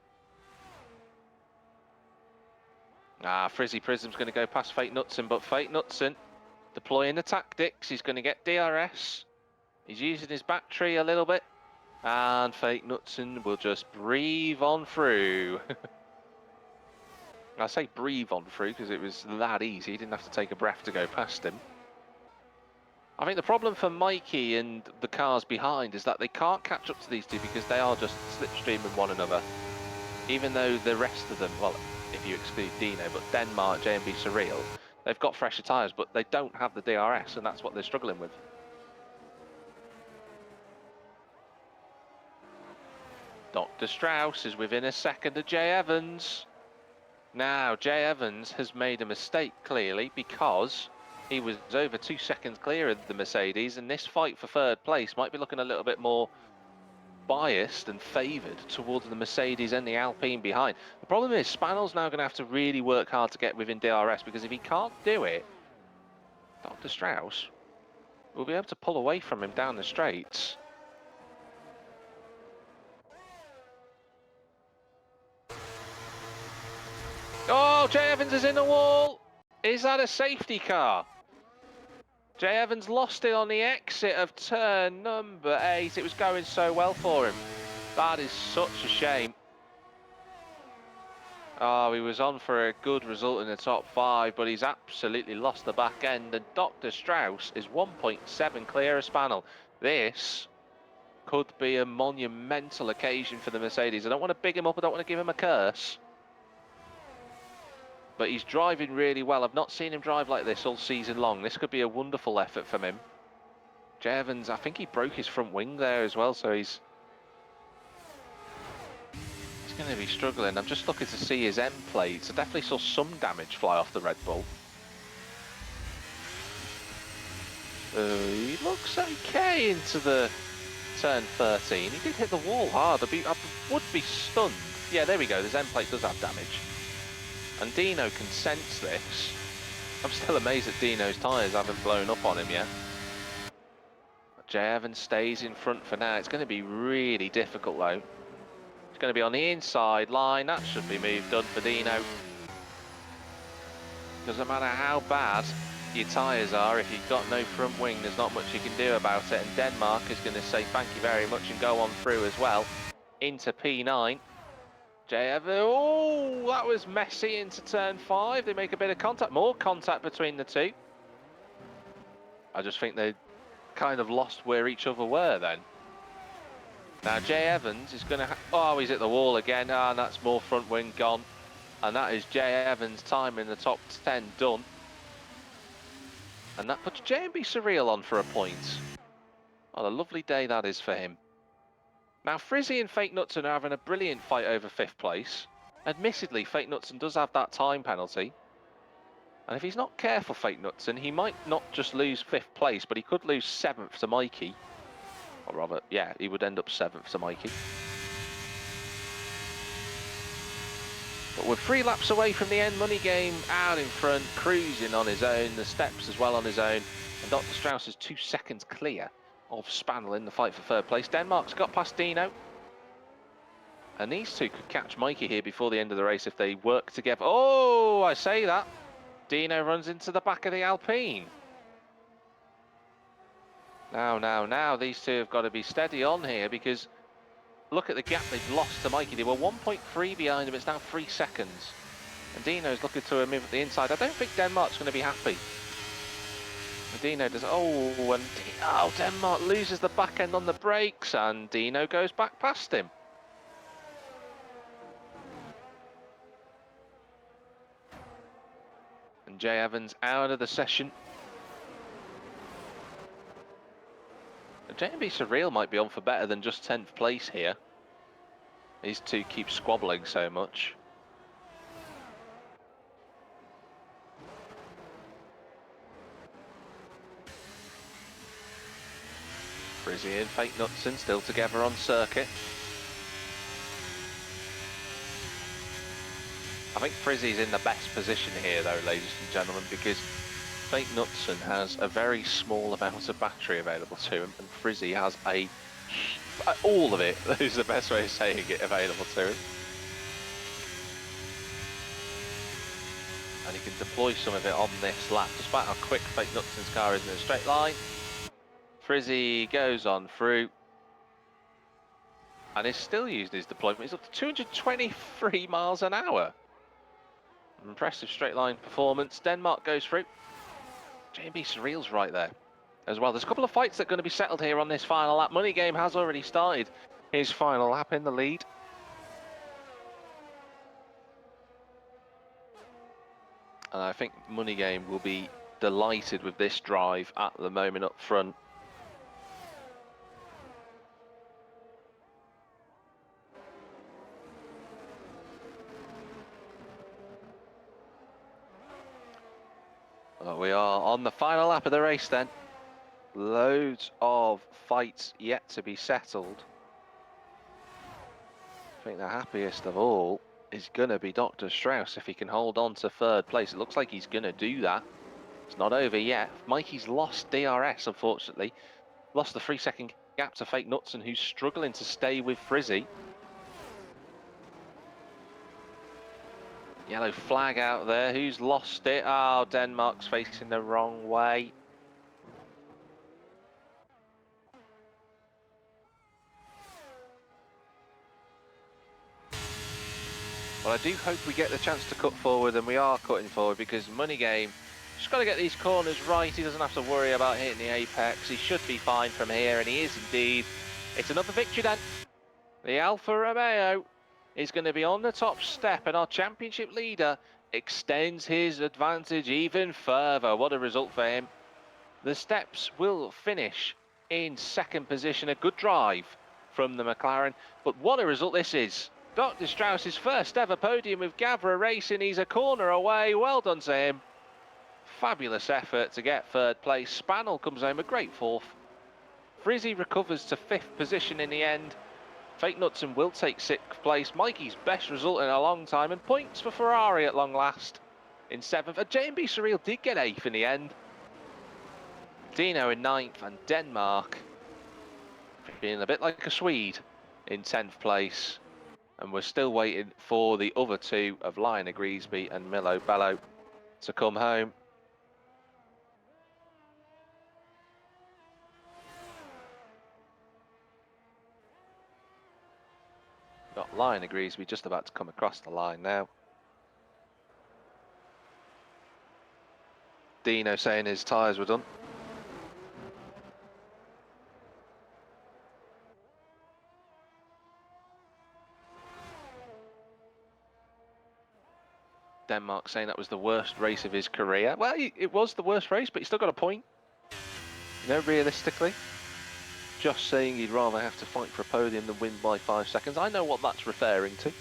Frizzy Prism's going to go past Fake Nutson, but Fake Nutson deploying the tactics. He's going to get DRS. He's using his battery a little bit. And Fake Nutson will just breathe on through. I say breathe on through because it was that easy. He didn't have to take a breath to go past him. I think the problem for Mikey and the cars behind is that they can't catch up to these two because they are just slipstreaming one another. Even though the rest of them, well, if you exclude Dino, but Denmark, J&B Surreal, they've got fresher tyres, but they don't have the DRS, and that's what they're struggling with. Dr. Strauss is within a second of Jay Evans. Now, Jay Evans has made a mistake, clearly, because he was over 2 seconds clear of the Mercedes, and this fight for 3rd place might be looking a little bit more biased and favoured towards the Mercedes and the Alpine behind. The problem is Spannel's now going to have to really work hard to get within DRS, because if he can't do it, Dr. Strauss will be able to pull away from him down the straights. Oh, Jay Evans is in the wall. Is that a safety car? Jay Evans lost it on the exit of turn number 8. It was going so well for him. That is such a shame. Oh, he was on for a good result in the top 5, but he's absolutely lost the back end. And Dr. Strauss is 1.7 clear of Spannel. This could be a monumental occasion for the Mercedes. I don't want to big him up. I don't want to give him a curse. But he's driving really well. I've not seen him drive like this all season long. This could be a wonderful effort from him. Jay Evans, I think he broke his front wing there as well, so he's going to be struggling. I'm just looking to see his end plates. I definitely saw some damage fly off the Red Bull. He looks okay into the turn 13. He did hit the wall hard. I would be stunned. Yeah, there we go. His end plate does have damage. And Dino can sense this. I'm still amazed that Dino's tyres haven't blown up on him yet. Jay Evans stays in front for now. It's going to be really difficult though. It's going to be on the inside line. That should be moved done for Dino. Doesn't matter how bad your tyres are, if you've got no front wing, there's not much you can do about it. And Denmark is going to say thank you very much and go on through as well into P9. Jay Evans, oh, that was messy into turn 5. They make a bit of contact, more contact between the two. I just think they kind of lost where each other were then. Now Jay Evans is going to, oh, he's at the wall again. Ah, and that's more front wing gone. And that is Jay Evans' time in the top 10 done. And that puts J&B Surreal on for a point. What a lovely day that is for him. Now Frizzy and Fake Knutson are having a brilliant fight over 5th place. Admittedly, Fake Knutson does have that time penalty. And if he's not careful, Fake Knutson, he might not just lose 5th place, but he could lose 7th to Mikey. Or rather, yeah, he would end up 7th to Mikey. But we're 3 laps away from the end. Money Game out in front, cruising on his own, the steps as well on his own. And Dr. Strauss is 2 seconds clear of Spaniel in the fight for 3rd place. Denmark's got past Dino. And these two could catch Mikey here before the end of the race if they work together. Oh, I say that. Dino runs into the back of the Alpine. Now, these two have got to be steady on here because look at the gap they've lost to Mikey. They were 1.3 behind him, it's now 3 seconds. And Dino's looking to move at the inside. I don't think Denmark's going to be happy. And Dino does, Denmark loses the back end on the brakes and Dino goes back past him. And Jay Evans out of the session. J&B Surreal might be on for better than just 10th place here. These two keep squabbling so much. Frizzy and Fake Knutson still together on circuit. I think Frizzy's in the best position here though, ladies and gentlemen, because Fake Knutson has a very small amount of battery available to him, and Frizzy has all of it, that is the best way of saying it, available to him. And he can deploy some of it on this lap, despite how quick Fake Knutson's car is in a straight line. Frizzy goes on through, and is still using his deployment. He's up to 223 miles an hour. Impressive straight line performance. Denmark goes through. J&B Surreal's right there as well. There's a couple of fights that are going to be settled here on this final lap. Money Game has already started his final lap in the lead. And I think Money Game will be delighted with this drive at the moment up front. Well, we are on the final lap of the race then. Loads of fights yet to be settled. I think the happiest of all is going to be Dr. Strauss if he can hold on to 3rd place. It looks like he's going to do that. It's not over yet. Mikey's lost DRS, unfortunately. Lost the 3-second gap to Fake Knutson, who's struggling to stay with Frizzy. Yellow flag out there. Who's lost it? Oh, Denmark's facing the wrong way. Well, I do hope we get the chance to cut forward, and we are cutting forward because Money Game just got to get these corners right. He doesn't have to worry about hitting the apex. He should be fine from here, and he is indeed. It's another victory then. The Alfa Romeo is going to be on the top step, and our championship leader extends his advantage even further. What a result for him. The steps will finish in 2nd position. A good drive from the McLaren, but what a result this is. Dr. Strauss's first ever podium with Gavra racing. He's a corner away. Well done to him. Fabulous effort to get third place. Spannel comes home a great fourth. Frizzy recovers to fifth position in the end. Fake Knudsen will take sixth place. Mikey's best result in a long time, and points for Ferrari at long last in seventh. J&B Surreal did get eighth in the end. Dino in ninth, and Denmark being a bit like a Swede in 10th place. And we're still waiting for the other two of Lionel Griesby and Milo Bello to come home. Got Lionel Griesby just about to come across the line now. Dino saying his tyres were done. Denmark saying that was the worst race of his career. Well, it was the worst race, but he still got a point. You know, realistically. Just saying he'd rather have to fight for a podium than win by 5 seconds. I know what that's referring to.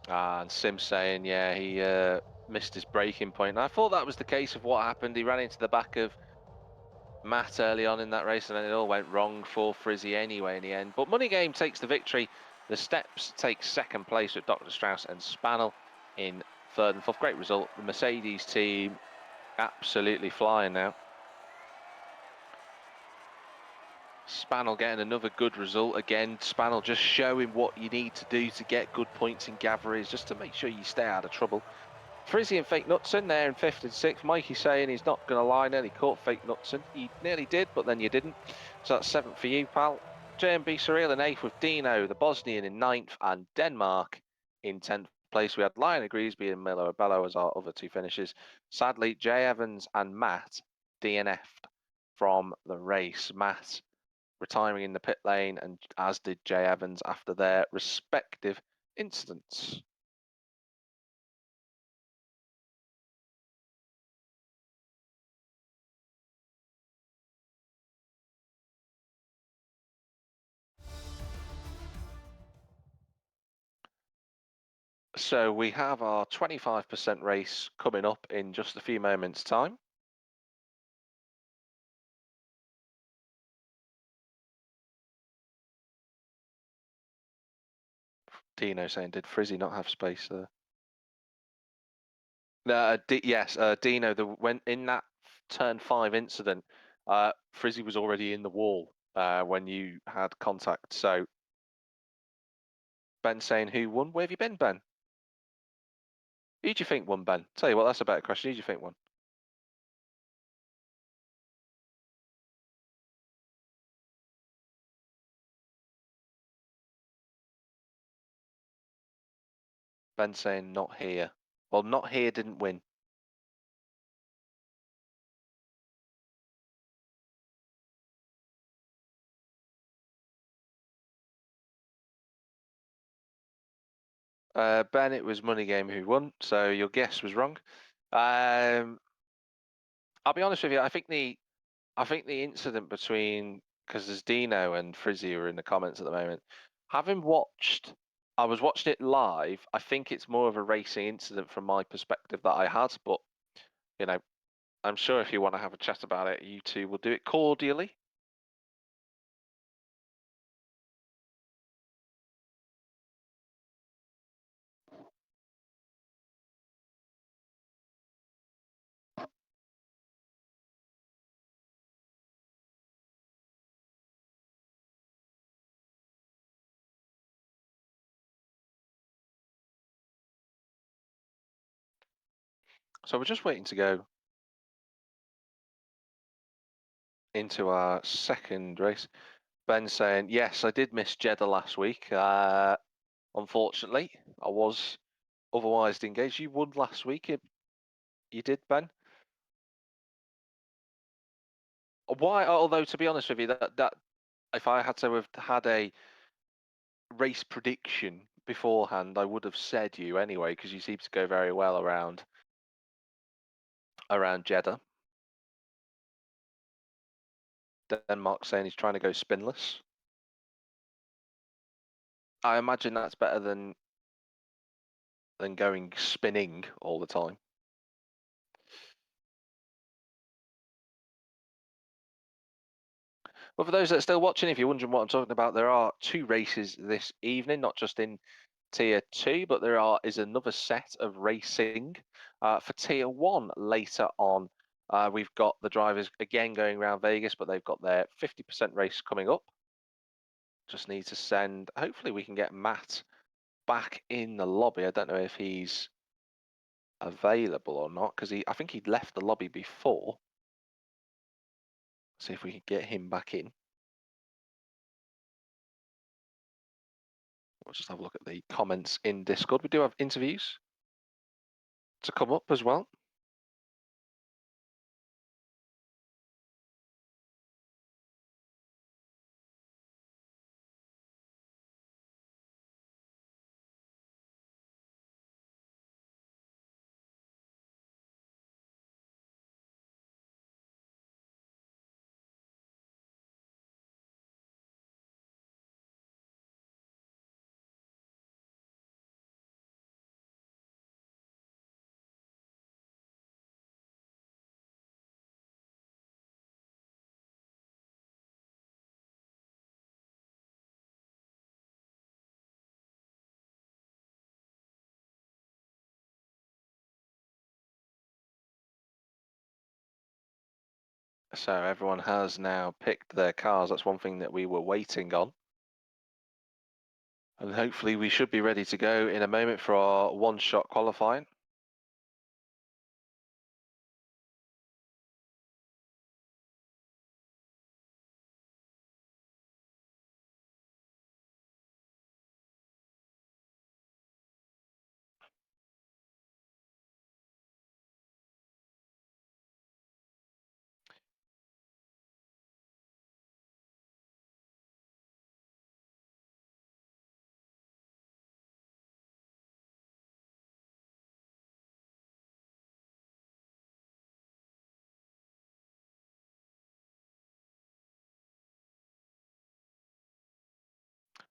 And Sim saying, yeah, he missed his braking point. And I thought that was the case of what happened. He ran into the back of Matt early on in that race, and then it all went wrong for Frizzy anyway in the end. But Money Game takes the victory. The Steps take second place with Dr. Strauss and Spannel in third and fourth. Great result. The Mercedes team absolutely flying now. Spannel getting another good result. Again, Spannel just showing what you need to do to get good points in Gavra is just to make sure you stay out of trouble. Frizzy and Fake Knudsen there in fifth and sixth. Mikey saying he's not going to lie, nearly caught Fake Knudsen. He nearly did, but then you didn't. So that's seventh for you, pal. J&B Surreal in eighth with Dino, the Bosnian in ninth, and Denmark in 10th place. We had Lionel Griesby and Milo Bello as our other two finishes. Sadly, Jay Evans and Matt DNF'd from the race. Matt retiring in the pit lane, and as did Jay Evans after their respective incidents. So we have our 25% race coming up in just a few moments' time. Dino saying, did Frizzy not have space there? Yes, Dino, when in that turn 5 incident, Frizzy was already in the wall when you had contact. So Ben saying, who won? Where have you been, Ben? Who do you think won, Ben? Tell you what, that's a better question. Who do you think won? Ben saying, not here. Well, not here didn't win. Ben, it was Money Game who won, so your guess was wrong. I'll be honest with you. I think the incident between, because there's Dino and Frizzy who are in the comments at the moment. Having watched, I was watching it live. I think it's more of a racing incident from my perspective that I had, but you know, I'm sure if you want to have a chat about it, you two will do it cordially. So we're just waiting to go into our second race. Ben saying, yes, I did miss Jeddah last week. Unfortunately, I was otherwise engaged. You won last week. You did, Ben. Why? Although, to be honest with you, that if I had to have had a race prediction beforehand, I would have said you anyway, because you seem to go very well around Jeddah. Denmark saying he's trying to go spinless. I imagine that's better than going spinning all the time. Well, for those that are still watching, if you're wondering what I'm talking about, there are 2 races this evening, not just in Tier 2, but there is another set of racing for Tier 1 later on. We've got the drivers again going around Vegas, but they've got their 50% race coming up. Just need to send, hopefully we can get Matt back in the lobby. I don't know if he's available or not, because I think he'd left the lobby before. See if we can get him back in. We'll just have a look at the comments in Discord. We do have interviews to come up as well. So everyone has now picked their cars. That's one thing that we were waiting on. And hopefully we should be ready to go in a moment for our one-shot qualifying.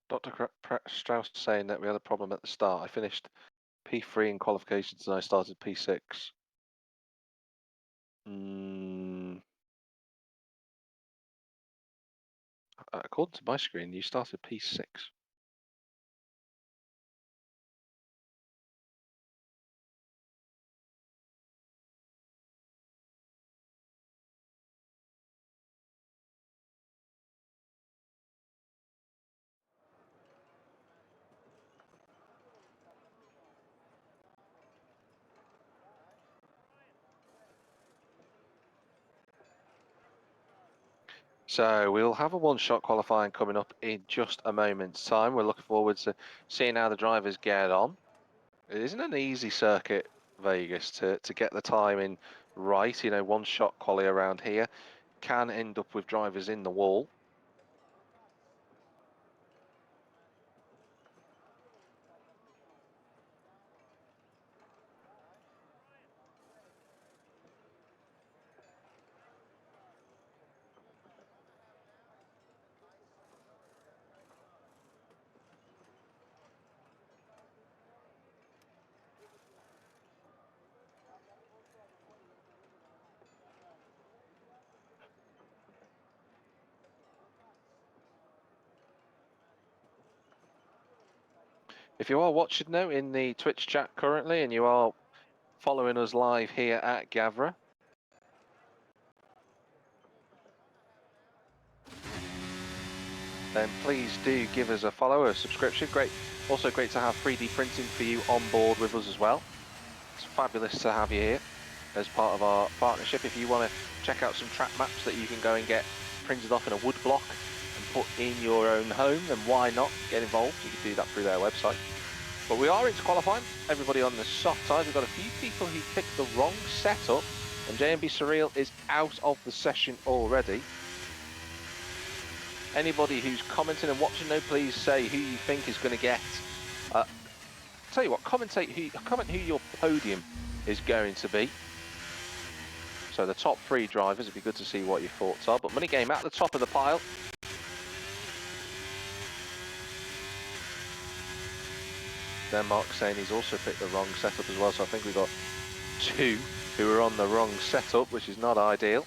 Dr. Strauss saying that we had a problem at the start. I finished P3 in qualifications and I started P6. According to my screen, you started P6. So we'll have a one-shot qualifying coming up in just a moment's time. We're looking forward to seeing how the drivers get on. It isn't an easy circuit, Vegas, to get the timing right. You know, one-shot quali around here can end up with drivers in the wall. If you are watching now in the Twitch chat currently and you are following us live here at Gavra, then please do give us a follow or a subscription. Great. Also great to have 3D Printing for you on board with us as well. It's fabulous to have you here. as part of our partnership. If you want to check out some track maps that you can go and get printed off in a wood block and put in your own home, then why not get involved? You can do that through their website. But we are into qualifying. Everybody on the soft side. We've got a few people who picked the wrong setup, and JMB Surreal is out of the session already. Anybody who's commenting and watching, though, please say who you think is going to get. Tell you what, comment who your podium is going to be. So the top 3 drivers, it'd be good to see what your thoughts are. But Money Game at the top of the pile. Denmark saying he's also picked the wrong setup as well. So I think we've got 2 who are on the wrong setup, which is not ideal.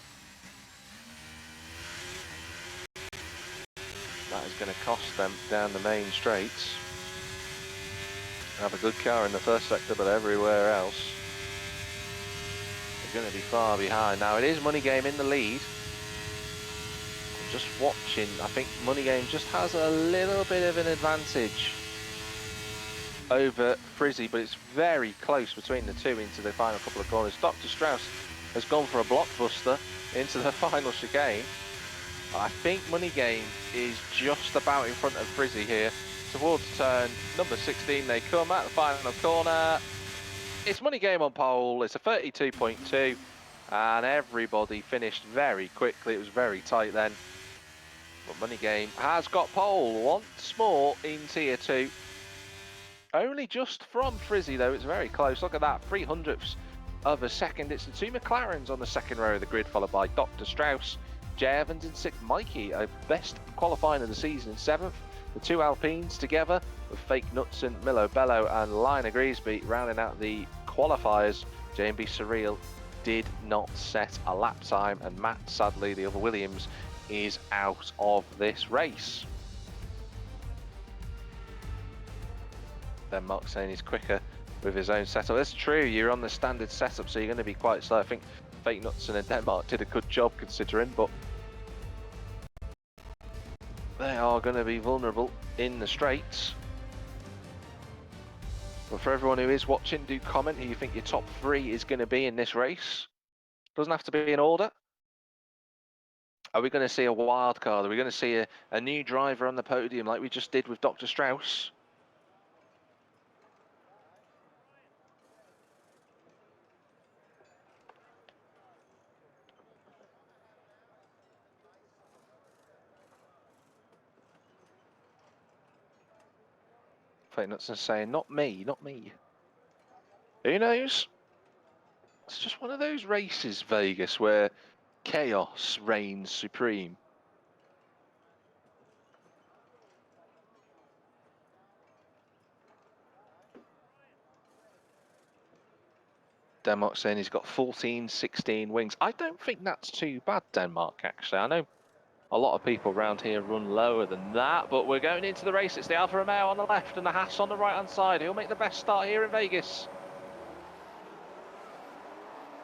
That is going to cost them down the main straights. Have a good car in the first sector, but everywhere else they're going to be far behind. Now it is Money Game in the lead. I'm just watching. I think Money Game just has a little bit of an advantage over Frizzy, but it's very close between the two into the final couple of corners. Dr. Strauss has gone for a blockbuster into the final chicane. I think Money Game is just about in front of Frizzy here. Towards turn number 16 they come at the final corner. It's Money Game on pole. It's a 32.2 and everybody finished very quickly. It was very tight then. But Money Game has got pole once more in tier 2. Only just from Frizzy though. It's very close. Look at that, 300ths of a second. It's the 2 McLarens on the second row of the grid, followed by Dr. Strauss, Jay Evans in 6th, Mikey, a best qualifying of the season in 7th. The 2 Alpines together with Fake Knutson, Milo Bello and Liner Griesby rounding out the qualifiers. JMB Surreal did not set a lap time, and Matt, sadly, the other Williams, is out of this race. Denmark saying he's quicker with his own setup. That's true, you're on the standard setup, so you're going to be quite slow. I think Fake Knutson and Denmark did a good job considering, but they are going to be vulnerable in the straights. But for everyone who is watching, do comment who you think your top 3 is going to be in this race. Doesn't have to be in order. Are we going to see a wild card? Are we going to see a new driver on the podium like we just did with Dr. Strauss? Fake Knutson saying, not me, not me. Who knows? It's just one of those races, Vegas, where chaos reigns supreme. Denmark saying he's got 14, 16 wings. I don't think that's too bad, Denmark, actually. I know a lot of people around here run lower than that, but we're going into the race. It's the Alfa Romeo on the left and the Haas on the right-hand side. Who'll make the best start here in Vegas?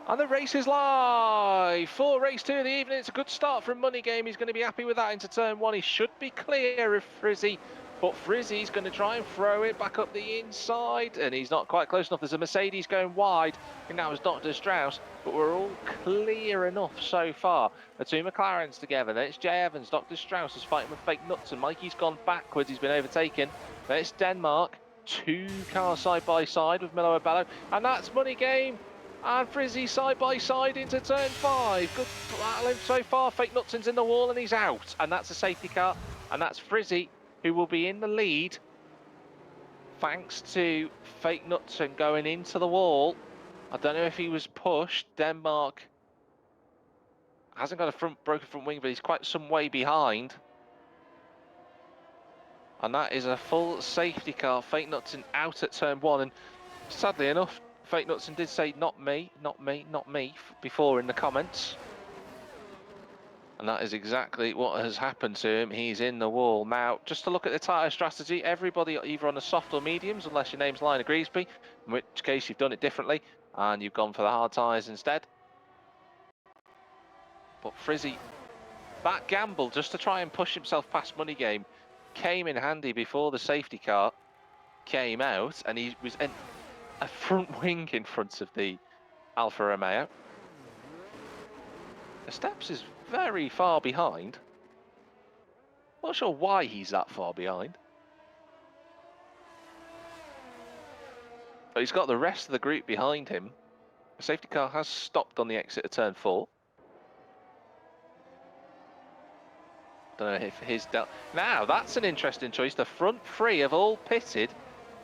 And the race is live for race 2 of the evening. It's a good start from Money Game. He's going to be happy with that into turn 1. He should be clear of Frizzy, but Frizzy's going to try and throw it back up the inside, and he's not quite close enough. There's a Mercedes going wide. I think that was Dr. Strauss, but we're all clear enough so far. The 2 McLarens together. Then it's Jay Evans. Dr. Strauss is fighting with Fake Knutson. Mikey's gone backwards. He's been overtaken. Then it's Denmark. 2 cars side by side with Milo Bello, and that's Money Game. And Frizzy side by side into turn 5. Good battling so far. Fake Knutson's in the wall and he's out. And that's a safety car. And that's Frizzy who will be in the lead. Thanks to Fake Knutson going into the wall. I don't know if he was pushed. Denmark hasn't got a broken front wing, but he's quite some way behind. And that is a full safety car. Fake Knutson out at turn 1. And sadly enough, Fake Knutson did say, not me, not me, not me, before in the comments. And that is exactly what has happened to him. He's in the wall. Now, just to look at the tyre strategy, everybody either on the soft or mediums, unless your name's Liner Griesby, in which case you've done it differently, and you've gone for the hard tyres instead. But Frizzy, that gamble, just to try and push himself past Money Game, came in handy before the safety car came out, and he was a front wing in front of the Alfa Romeo. The Steps is very far behind. Not sure why he's that far behind. But he's got the rest of the group behind him. The safety car has stopped on the exit of turn 4. Don't know if his now that's an interesting choice. The front three have all pitted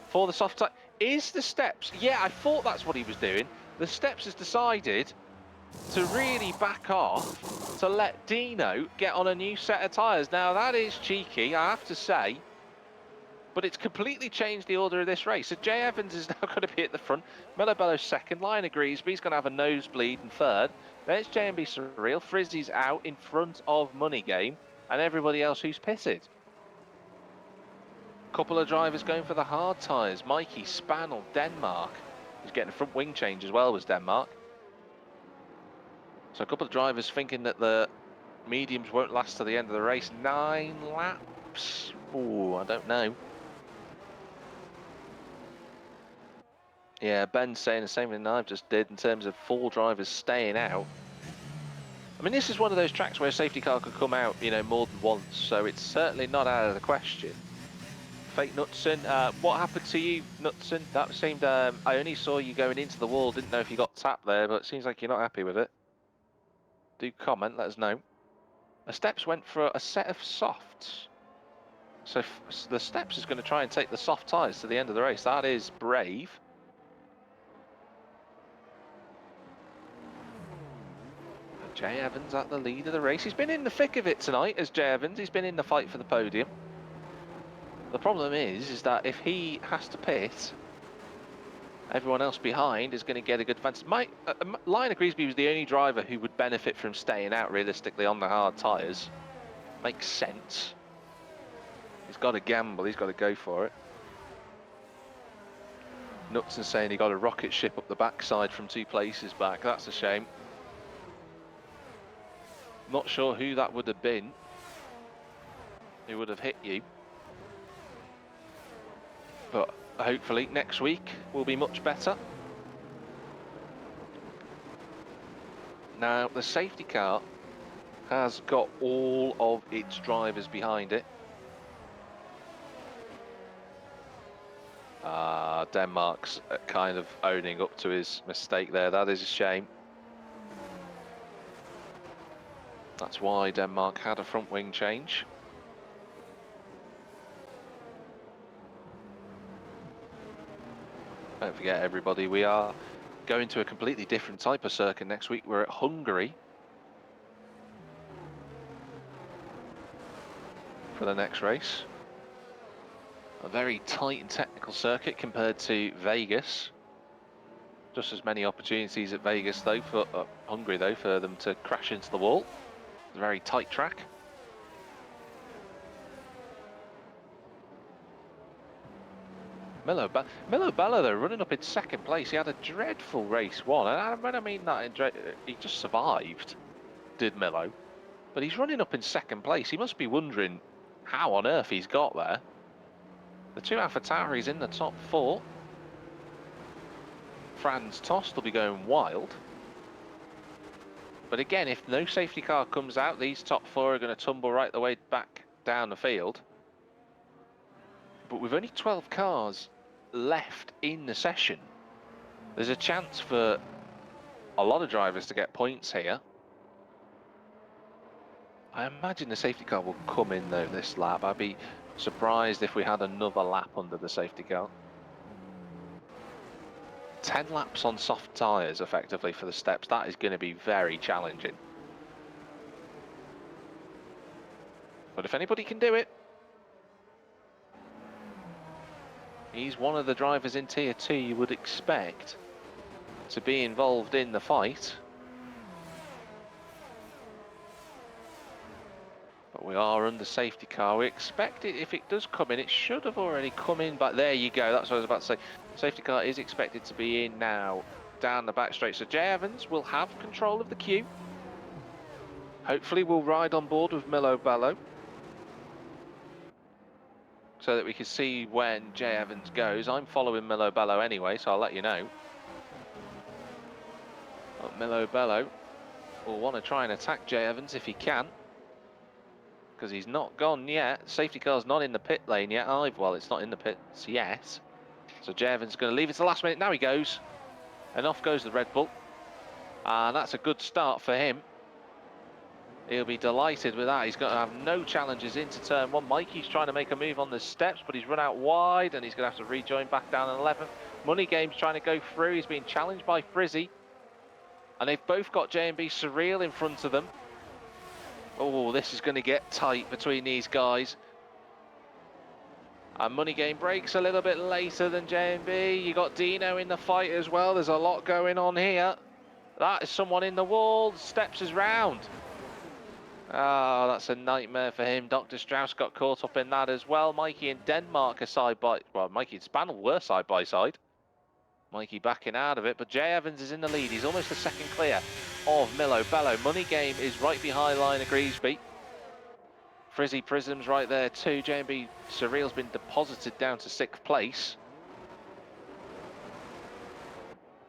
for the soft tyre. Is the Steps? Yeah, I thought that's what he was doing. The Steps has decided to really back off to let Dino get on a new set of tyres. Now that is cheeky, I have to say. But it's completely changed the order of this race. So Jay Evans is now going to be at the front. Melo Bello's second. Lion agrees, but he's going to have a nosebleed in third. Then it's JMB Surreal. Frizzy's out in front of Money Game and everybody else who's pitted. Couple of drivers going for the hard tyres. Mikey Spannel, Denmark. He's getting a front wing change as well, was Denmark. So a couple of drivers thinking that the mediums won't last to the end of the race. 9 laps. Ooh, I don't know. Yeah, Ben's saying the same thing I've just did in terms of 4 drivers staying out. I mean, this is one of those tracks where a safety car could come out, you know, more than once, so it's certainly not out of the question. Fake Knutson, what happened to you, Knutson? That seemed, I only saw you going into the wall, didn't know if you got tapped there, but it seems like you're not happy with it. Do comment, let us know. The Steps went for a set of softs. So the Steps is going to try and take the soft tyres to the end of the race. That is brave. Jay Evans at the lead of the race. He's been in the thick of it tonight as Jay Evans. He's been in the fight for the podium. The problem is that if he has to pit, everyone else behind is going to get a good advantage. Lion agrees he was the only driver who would benefit from staying out realistically on the hard tyres. Makes sense. He's got to gamble. He's got to go for it. Knutson saying he got a rocket ship up the backside from 2 places back. That's a shame. Not sure who that would have been. Who would have hit you. But hopefully next week will be much better. Now the safety car has got all of its drivers behind it. Denmark's kind of owning up to his mistake there. That is a shame. That's why Denmark had a front wing change. Don't forget, everybody, we are going to a completely different type of circuit next week. We're at Hungary for the next race. A very tight and technical circuit compared to Vegas. Just as many opportunities at Vegas, though, for Hungary, though, for them to crash into the wall. It's a very tight track. Melo Bella, though, running up in second place. He had a dreadful race 1. And when I mean that, he just survived, did Melo. But he's running up in second place. He must be wondering how on earth he's got there. The 2 AlphaTauris in the top 4. Franz Tost will be going wild. But again, if no safety car comes out, these top 4 are going to tumble right the way back down the field. But with only 12 cars left in the session, there's a chance for a lot of drivers to get points here. I imagine the safety car will come in, though, this lap. I'd be surprised if we had another lap under the safety car. 10 laps on soft tyres, effectively, for the Steps. That is going to be very challenging. But if anybody can do it, he's one of the drivers in Tier 2 you would expect to be involved in the fight. But we are under safety car. We expect it, if it does come in, it should have already come in, but there you go. That's what I was about to say. Safety car is expected to be in now, down the back straight. So Jay Evans will have control of the queue. Hopefully we'll ride on board with Melo Bello, so that we can see when Jay Evans goes. I'm following Melo Bello anyway, so I'll let you know. Well, Milo Bello will want to try and attack Jay Evans if he can, because he's not gone yet. Safety car's not in the pit lane yet either. Well, it's not in the pits yet. So Jay Evans is going to leave it to the last minute. Now he goes. And off goes the Red Bull. And that's a good start for him. He'll be delighted with that. He's going to have no challenges into turn one. Mikey's trying to make a move on the steps, but he's run out wide and he's going to have to rejoin back down in 11th. Money Game's trying to go through. He's being challenged by Frizzy. And they've both got J&B Surreal in front of them. Oh, this is going to get tight between these guys. And Money Game breaks a little bit later than J&B. You got Dino in the fight as well. There's a lot going on here. That is someone in the wall. Steps is round. Oh, that's a nightmare for him. Dr. Strauss got caught up in that as well. Mikey and Denmark are side by... Well, Mikey and Spannel were side by side. Mikey backing out of it, but Jay Evans is in the lead. He's almost a second clear of Milo Bello. Money Game is right behind line of Griesby. Frizzy Prism's right there too. J&B Surreal's been deposited down to 6th place.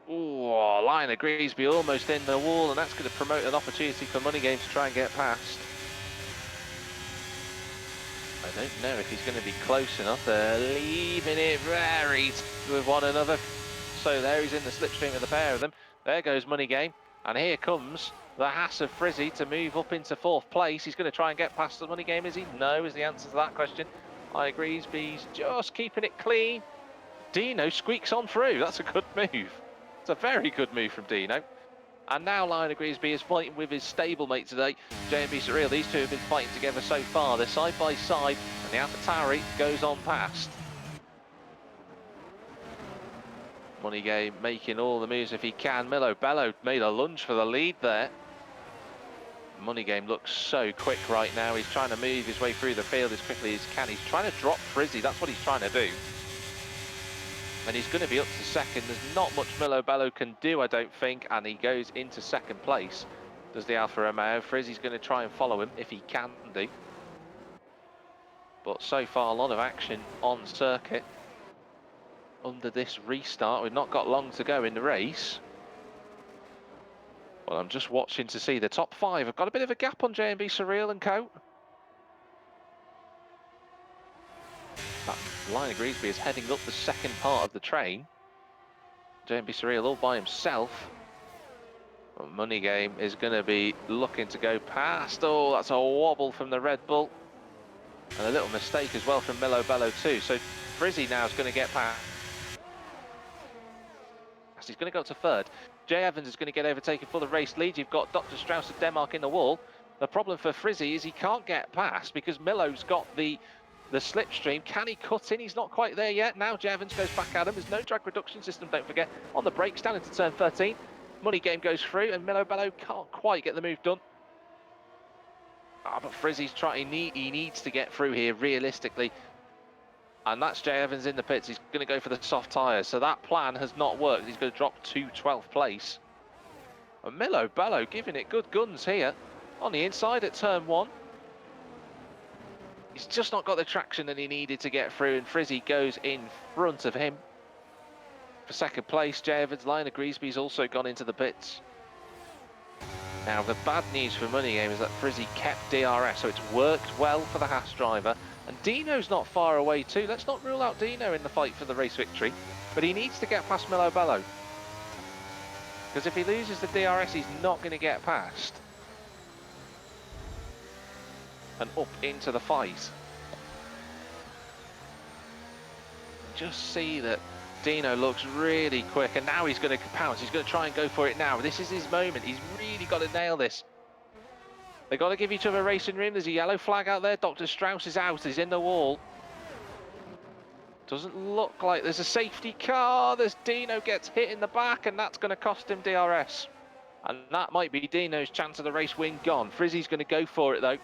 Oh, Lion of Griesby almost in the wall, and that's going to promote an opportunity for Money Game to try and get past. I don't know if he's going to be close enough. They're leaving it very with one another. So there he's in the slipstream of the pair of them. There goes Money Game, and here comes the Haas of Frizzy to move up into 4th place. He's going to try and get past the Money Game, is he? No, is the answer to that question. I Griesby's just keeping it clean. Dino squeaks on through. That's a good move. It's a very good move from Dino. And now Lion of Griesby is fighting with his stablemate today, J&B Surreal. These two have been fighting together so far. They're side by side, and the AlphaTauri goes on past. Money Game making all the moves if he can. Milo Bello made a lunge for the lead there. Money Game looks so quick right now. He's trying to move his way through the field as quickly as he can. He's trying to drop Frizzy. That's what he's trying to do. And he's going to be up to second. There's not much Milo Bello can do, I don't think, and he goes into second place. Does the Alfa Romeo. Frizzy's going to try and follow him if he can do. But so far, a lot of action on circuit under this restart. We've not got long to go in the race. Well, I'm just watching to see the top 5. I've got a bit of a gap on J&B Surreal and co. That Lion of Griesby is heading up the second part of the train. J&B Surreal all by himself. Well, Money Game is going to be looking to go past. Oh, that's a wobble from the Red Bull. And a little mistake as well from Milo Bello too. So Frizzy now is going to get past. He's going to go up to 3rd. Jay Evans is going to get overtaken for the race lead. You've got Dr. Strauss of Denmark in the wall. The problem for Frizzy is he can't get past because Milo's got the slipstream. Can he cut in? He's not quite there yet. Now Jay Evans goes back at him. There's no drag reduction system, don't forget. On the brakes, down into turn 13. Money Game goes through, and Milo Bello can't quite get the move done. But Frizzy's trying. He needs to get through here, realistically. And that's Jay Evans in the pits. He's going to go for the soft tyres. So that plan has not worked. He's going to drop to 12th place. And Milo Bello giving it good guns here on the inside at turn 1. He's just not got the traction that he needed to get through, and Frizzy goes in front of him. For second place, Jay Evans. Lion of Griesby's also gone into the pits. Now, the bad news for Money Game is that Frizzy kept DRS, so it's worked well for the Haas driver. And Dino's not far away too. Let's not rule out Dino in the fight for the race victory, but he needs to get past Milo Bello. Because if he loses the DRS, he's not going to get past. And up into the fight. Just see that Dino looks really quick, and now he's going to pounce. He's going to try and go for it now. This is his moment. He's really got to nail this. They've got to give each other a racing room. There's a yellow flag out there. Dr. Strauss is out. He's in the wall. Doesn't look like there's a safety car. There's Dino gets hit in the back, and that's going to cost him DRS. And that might be Dino's chance of the race win gone. Frizzy's going to go for it, though.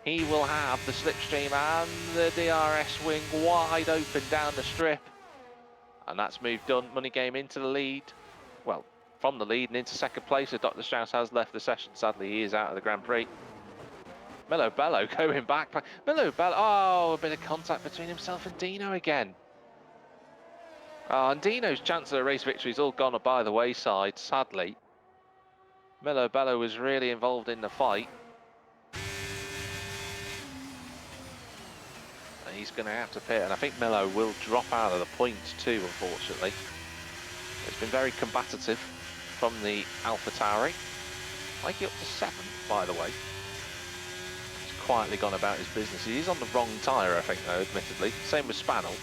He will have the slipstream and the DRS wing wide open down the strip. And that's moved done. Money Game into the lead. Well, from the lead and into second place, as Dr. Strauss has left the session. Sadly, he is out of the Grand Prix. Milo Bello going back. Milo Bello, oh, a bit of contact between himself and Dino again. And Dino's chance of a race victory is all gone by the wayside, sadly. Milo Bello was really involved in the fight. And he's going to have to pit, and I think Milo will drop out of the points too, unfortunately. It's been very combative from the AlphaTauri. Mikey up to 7th, by the way. He's quietly gone about his business. He is on the wrong tyre, I think, though, admittedly. Same with Spannel.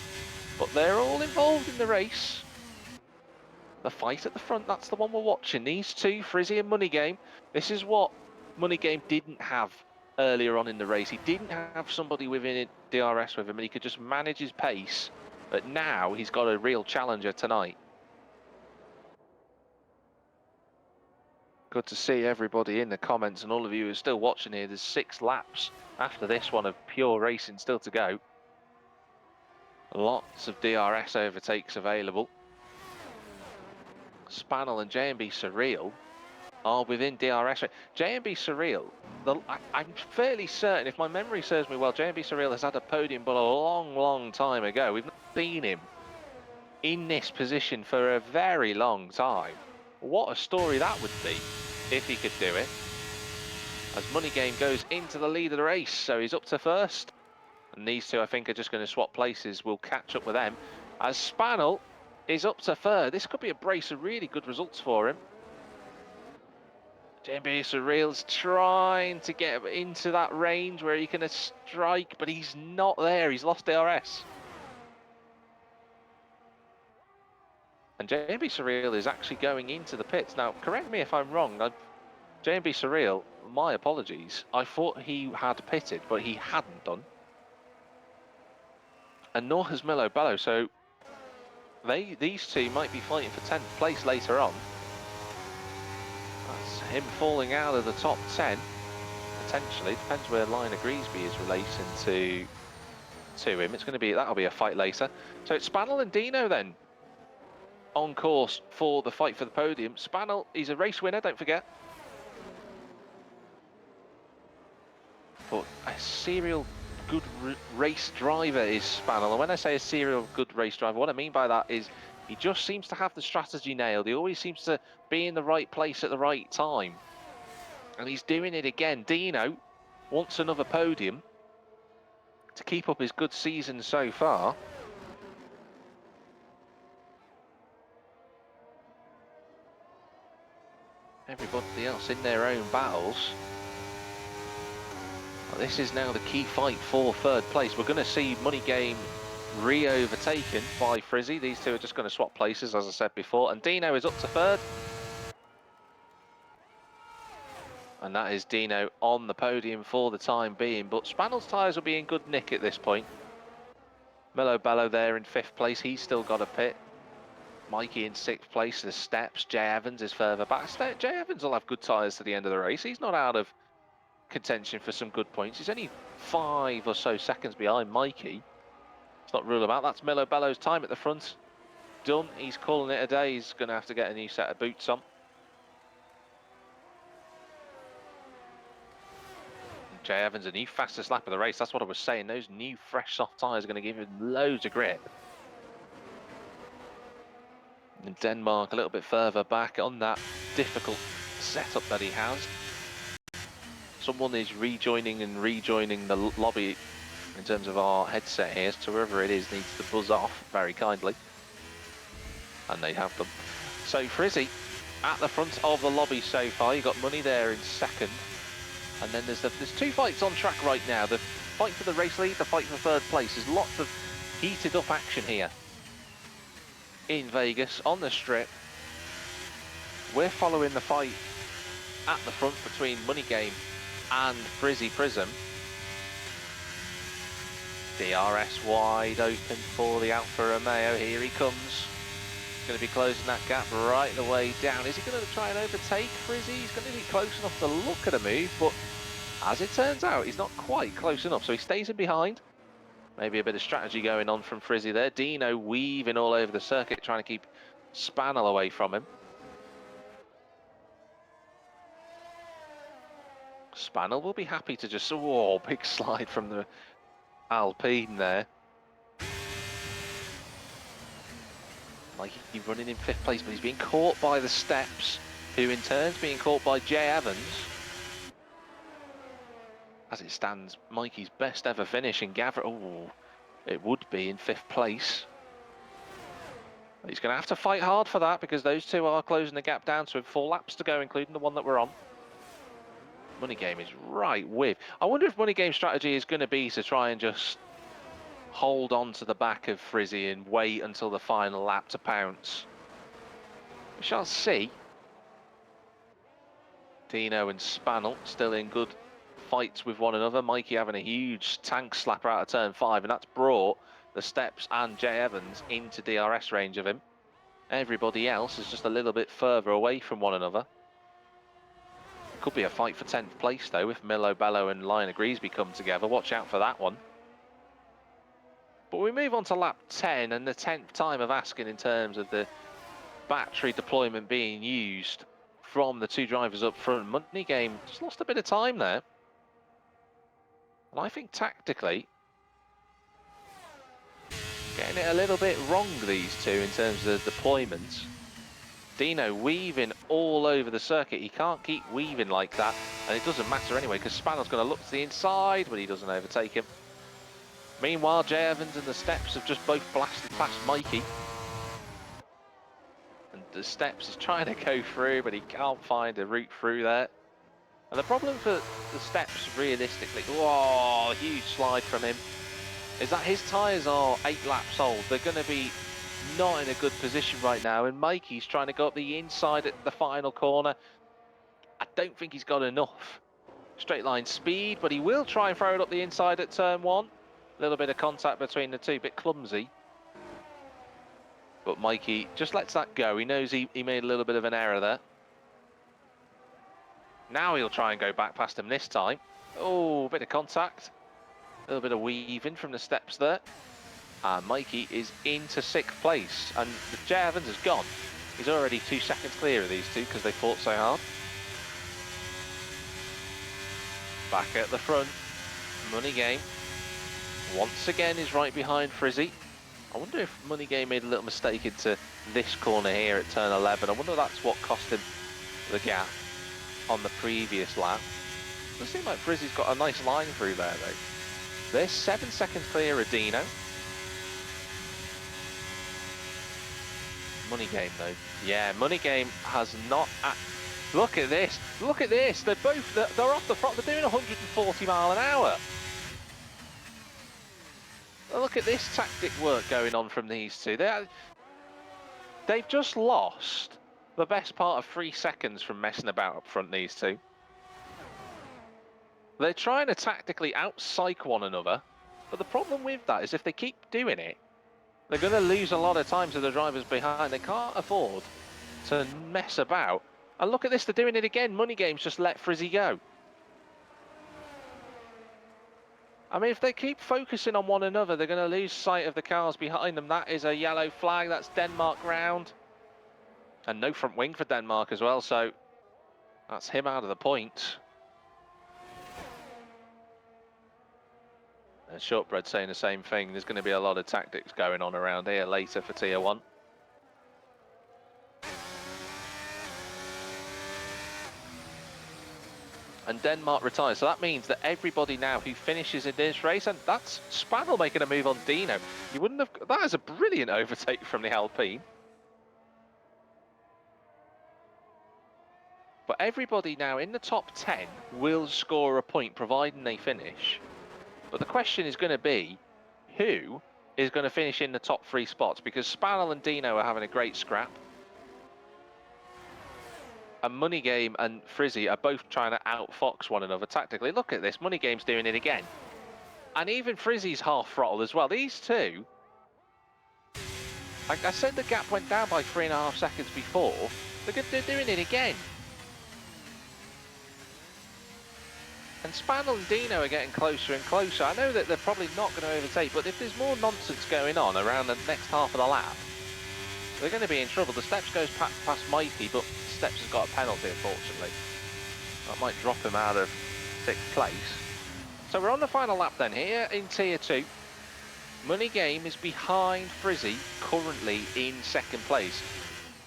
But they're all involved in the race. The fight at the front, that's the one we're watching. These two, Frizzy and Money Game. This is what Money Game didn't have earlier on in the race. He didn't have somebody within DRS with him, and he could just manage his pace. But now he's got a real challenger tonight. Good to see everybody in the comments, and all of you who are still watching here. There's 6 laps after this one of pure racing still to go. Lots of DRS overtakes available. Spannel and J&B Surreal are within DRS. J&B Surreal, I'm fairly certain, if my memory serves me well, J&B Surreal has had a podium but a long, long time ago. We've not seen him in this position for a very long time. What a story that would be if he could do it. As Money Game goes into the lead of the race, so he's up to 1st. And these two, I think, are just going to swap places. We'll catch up with them. As Spannel is up to 3rd. This could be a brace of really good results for him. J&B Surreal's trying to get into that range where he can strike, but he's not there. He's lost DRS. And J&B Surreal is actually going into the pits. Now, correct me if I'm wrong. J&B Surreal, my apologies. I thought he had pitted, but he hadn't done. And nor has Milo Bello, so these two might be fighting for 10th place later on. That's him falling out of the top 10, potentially. Depends where Liner Greasby is relating to him. It's going to be, that'll be a fight later. So it's Spannel and Dino then on course for the fight for the podium. Spannel, he's a race winner, don't forget. But a serial good race driver is Spannel. And when I say a serial good race driver, what I mean by that is he just seems to have the strategy nailed. He always seems to be in the right place at the right time. And he's doing it again. Dino wants another podium to keep up his good season so far. Everybody else in their own battles. Well, this is now the key fight for 3rd place. We're going to see Money Game re-overtaken by Frizzy. These two are just going to swap places, as I said before. And Dino is up to 3rd. And that is Dino on the podium for the time being. But Spannel's tyres will be in good nick at this point. Milo Bello there in 5th place. He's still got a pit. Mikey in 6th place. The steps. Jay Evans is further back. Jay Evans will have good tyres to the end of the race. He's not out of contention for some good points. He's only 5 or so seconds behind Mikey. It's not rule him out. That's Milo Bello's time at the front. Done. He's calling it a day. He's going to have to get a new set of boots on. Jay Evans, a new fastest lap of the race. That's what I was saying. Those new fresh soft tyres are going to give him loads of grip. And Denmark a little bit further back on that difficult setup that he has. Someone is rejoining the lobby in terms of our headset here. So whoever it is needs to buzz off very kindly. And they have them. So Frizzy at the front of the lobby so far. You got Money there in 2nd. And then there's 2 fights on track right now. The fight for the race lead, the fight for 3rd place. There's lots of heated up action here in Vegas on the strip. We're following the fight at the front between Money Game and Frizzy Prism. DRS wide open for the Alfa Romeo. Here he comes. Going to be closing that gap right the way down. Is he going to try and overtake Frizzy? He's going to be close enough to look at a move, but as it turns out, he's not quite close enough, so he stays in behind. Maybe a bit of strategy going on from Frizzy there. Dino weaving all over the circuit, trying to keep Spannel away from him. Spannel will be happy to just... Oh, big slide from the Alpine there. Mikey running in 5th place, but he's being caught by the steps, who in turn's being caught by Jay Evans. As it stands, Mikey's best ever finish in Gavra. Oh, it would be in 5th place. He's going to have to fight hard for that because those two are closing the gap down to 4 laps to go, including the one that we're on. Money Game is right with. I wonder if Money Game's strategy is going to be to try and just hold on to the back of Frizzy and wait until the final lap to pounce. We shall see. Dino and Spannel still in good fights with one another. Mikey having a huge tank slapper out of turn 5, and that's brought the Steps and Jay Evans into DRS range of him. Everybody else is just a little bit further away from one another. It could be a fight for 10th place though if Milo, Bello and Lionel Greasby come together. Watch out for that one. But we move on to lap 10 and the 10th time of asking in terms of the battery deployment being used from the 2 drivers up front. Money Game just lost a bit of time there. And I think tactically, getting it a little bit wrong, these two, in terms of the deployments. Dino weaving all over the circuit. He can't keep weaving like that, and it doesn't matter anyway, because Spannel's going to look to the inside, but he doesn't overtake him. Meanwhile, Jay Evans and the Steps have just both blasted past Mikey. And the Steps is trying to go through, but he can't find a route through there. And the problem for the Steps, realistically, whoa, huge slide from him, is that his tyres are 8 laps old. They're going to be not in a good position right now, and Mikey's trying to go up the inside at the final corner. I don't think he's got enough straight line speed, but he will try and throw it up the inside at turn 1. A little bit of contact between the two, a bit clumsy. But Mikey just lets that go. He knows he made a little bit of an error there. Now he'll try and go back past him this time. Oh, a bit of contact. A little bit of weaving from the Steps there. And Mikey is into 6th place. And Jay Evans is gone. He's already 2 seconds clear of these two because they fought so hard. Back at the front, Money Game once again is right behind Frizzy. I wonder if Money Game made a little mistake into this corner here at turn 11. I wonder if that's what cost him the gap on the previous lap. It seems like Frizzy's got a nice line through there though. They're 7 seconds clear of Dino. Money Game though. Yeah, Money Game has not... Look at this. Look at this. They're off the front. They're doing 140 mile an hour. Look at this tactic work going on from these two. They've just lost the best part of 3 seconds from messing about up front, these two. They're trying to tactically out-psych one another, but the problem with that is if they keep doing it, they're going to lose a lot of time to the drivers behind. They can't afford to mess about. And look at this, they're doing it again. Money Game's just let Frizzy go. I mean, if they keep focusing on one another, they're going to lose sight of the cars behind them. That is a yellow flag. That's Denmark ground. And no front wing for Denmark as well, so that's him out of the point. And Shortbread saying the same thing. There's going to be a lot of tactics going on around here later for Tier 1. And Denmark retires. So that means that everybody now who finishes in this race, and that's Spannel making a move on Dino. You wouldn't have... That is a brilliant overtake from the Alpine. But everybody now in the top 10 will score a point, providing they finish. But the question is going to be, who is going to finish in the top 3 spots? Because Spannel and Dino are having a great scrap. And Money Game and Frizzy are both trying to outfox one another tactically. Look at this, Money Game's doing it again. And even Frizzy's half throttle as well. These two, like I said, the gap went down by 3.5 seconds before. They're doing it again. And Spannel and Dino are getting closer and closer. I know that they're probably not going to overtake, but if there's more nonsense going on around the next half of the lap, they're going to be in trouble. The Steps goes past Mikey, but Steps has got a penalty, unfortunately. That might drop him out of 6th place. So we're on the final lap then here in Tier 2. Money Game is behind Frizzy currently in second place.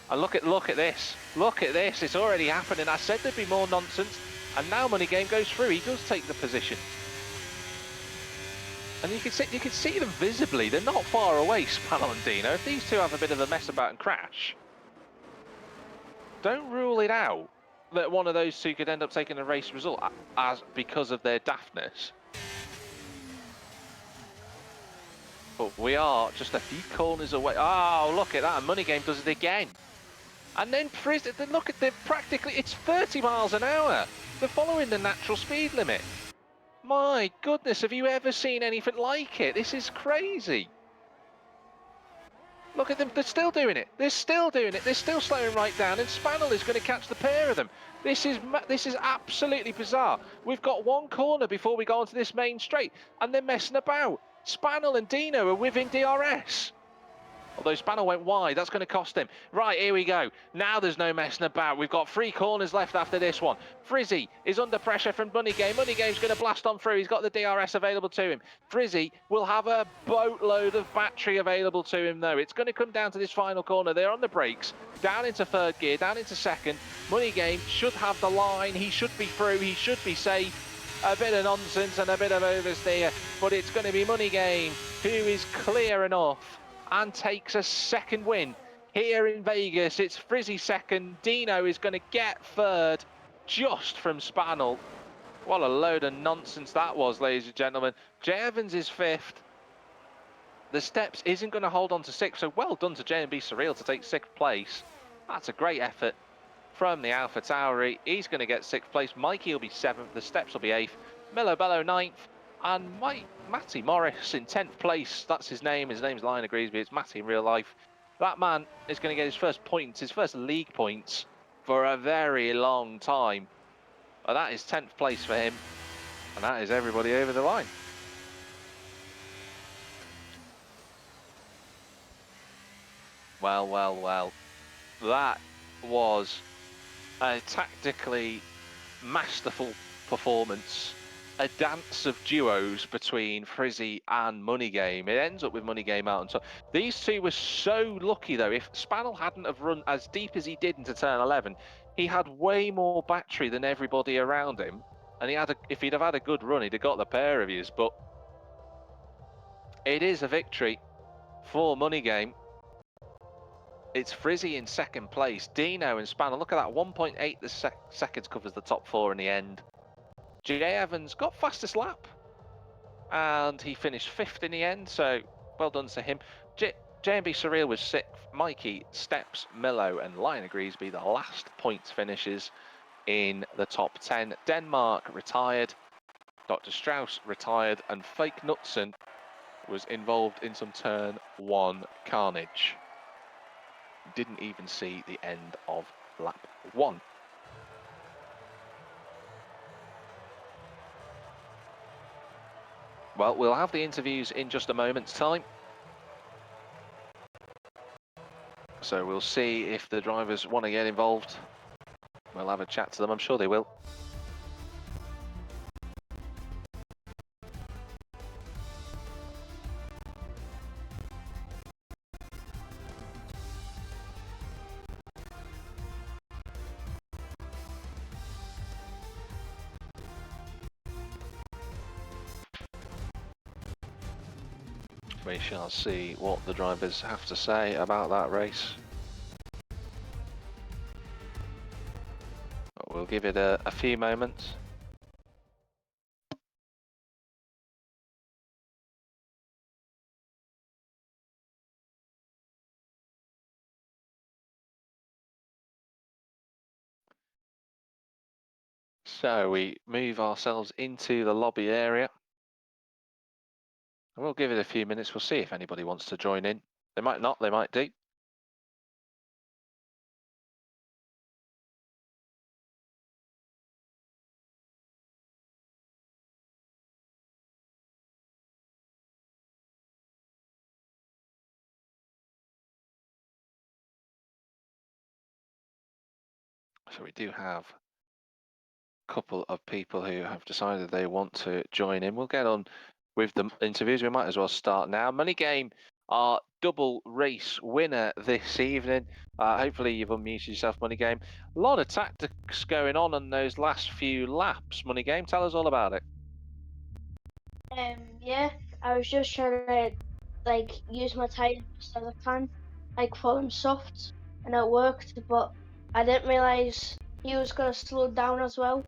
And look at this. Look at this. It's already happening. I said there'd be more nonsense. And now Money Game goes through. He does take the position. And you can see them visibly. They're not far away, Spanel and Dino. If these two have a bit of a mess about and crash, don't rule it out that one of those two could end up taking a race result because of their daftness. But we are just a few corners away. Oh, look at that. And Money Game does it again. And then look at them, practically, it's 30 miles an hour. They're following the natural speed limit. My goodness, have you ever seen anything like it? This is crazy. Look at them, they're still doing it. They're still doing it. They're still slowing right down, and Spanel is going to catch the pair of them. This is absolutely bizarre. We've got one corner before we go onto this main straight, and they're messing about. Spanel and Dino are within DRS. Although Spanel went wide, that's going to cost him. Right, here we go. Now there's no messing about. We've got 3 corners left after this one. Frizzy is under pressure from Money Game. Money Game's going to blast on through. He's got the DRS available to him. Frizzy will have a boatload of battery available to him, though. It's going to come down to this final corner. They're on the brakes. Down into third gear, down into second. Money Game should have the line. He should be through. He should be safe. A bit of nonsense and a bit of oversteer, but it's going to be Money Game who is clear enough and takes a second win here in Vegas. It's Frizzy second. Dino is going to get third just from Spanel. What a load of nonsense that was, ladies and gentlemen. Jay Evans is fifth. The Steps isn't going to hold on to sixth, so well done to J&B Surreal to take sixth place. That's a great effort from the Alpha Tauri. He's going to get sixth place. Mikey will be seventh. The Steps will be eighth. Milo Bello ninth. And Matty Morris in 10th place. That's his name. His name's Lion Agreesby. It's Matty in real life. That man is going to get his first points, his first league points for a very long time. But that is 10th place for him. And that is everybody over the line. Well, well, well. That was a tactically masterful performance. A dance of duos between Frizzy and Money Game. It ends up with Money Game out on top. These two were so lucky though. If Spanel hadn't have run as deep as he did into turn 11, he had way more battery than everybody around him. And if he'd have had a good run, he'd have got the pair of yous. But it is a victory for Money Game. It's Frizzy in second place. Dino and Spanel. Look at that, 1.8 seconds covers the top 4 in the end. Jay Evans got fastest lap. And he finished 5th in the end, so well done to him. J&B Surreal was 6th. Mikey, Steps, Milo and Lion Agreesby, the last points finishes in the top 10. Denmark retired. Dr. Strauss retired. And Fake Knutson was involved in some turn 1 carnage. Didn't even see the end of lap 1. Well, we'll have the interviews in just a moment's time. So we'll see if the drivers want to get involved. We'll have a chat to them, I'm sure they will. We shall see what the drivers have to say about that race. We'll give it a few moments. So we move ourselves into the lobby area. We'll give it a few minutes. We'll see if anybody wants to join in. They might not, they might do. So we do have a couple of people who have decided they want to join in. We'll get on with the interviews. We might as well start now. Money Game, our double race winner this evening. Hopefully you've unmuted yourself, Money Game. A lot of tactics going on those last few laps, Money Game. Tell us all about it. Yeah, I was just trying to like use my tires as best as I can, like pull them soft, and it worked. But I didn't realize he was gonna slow down as well.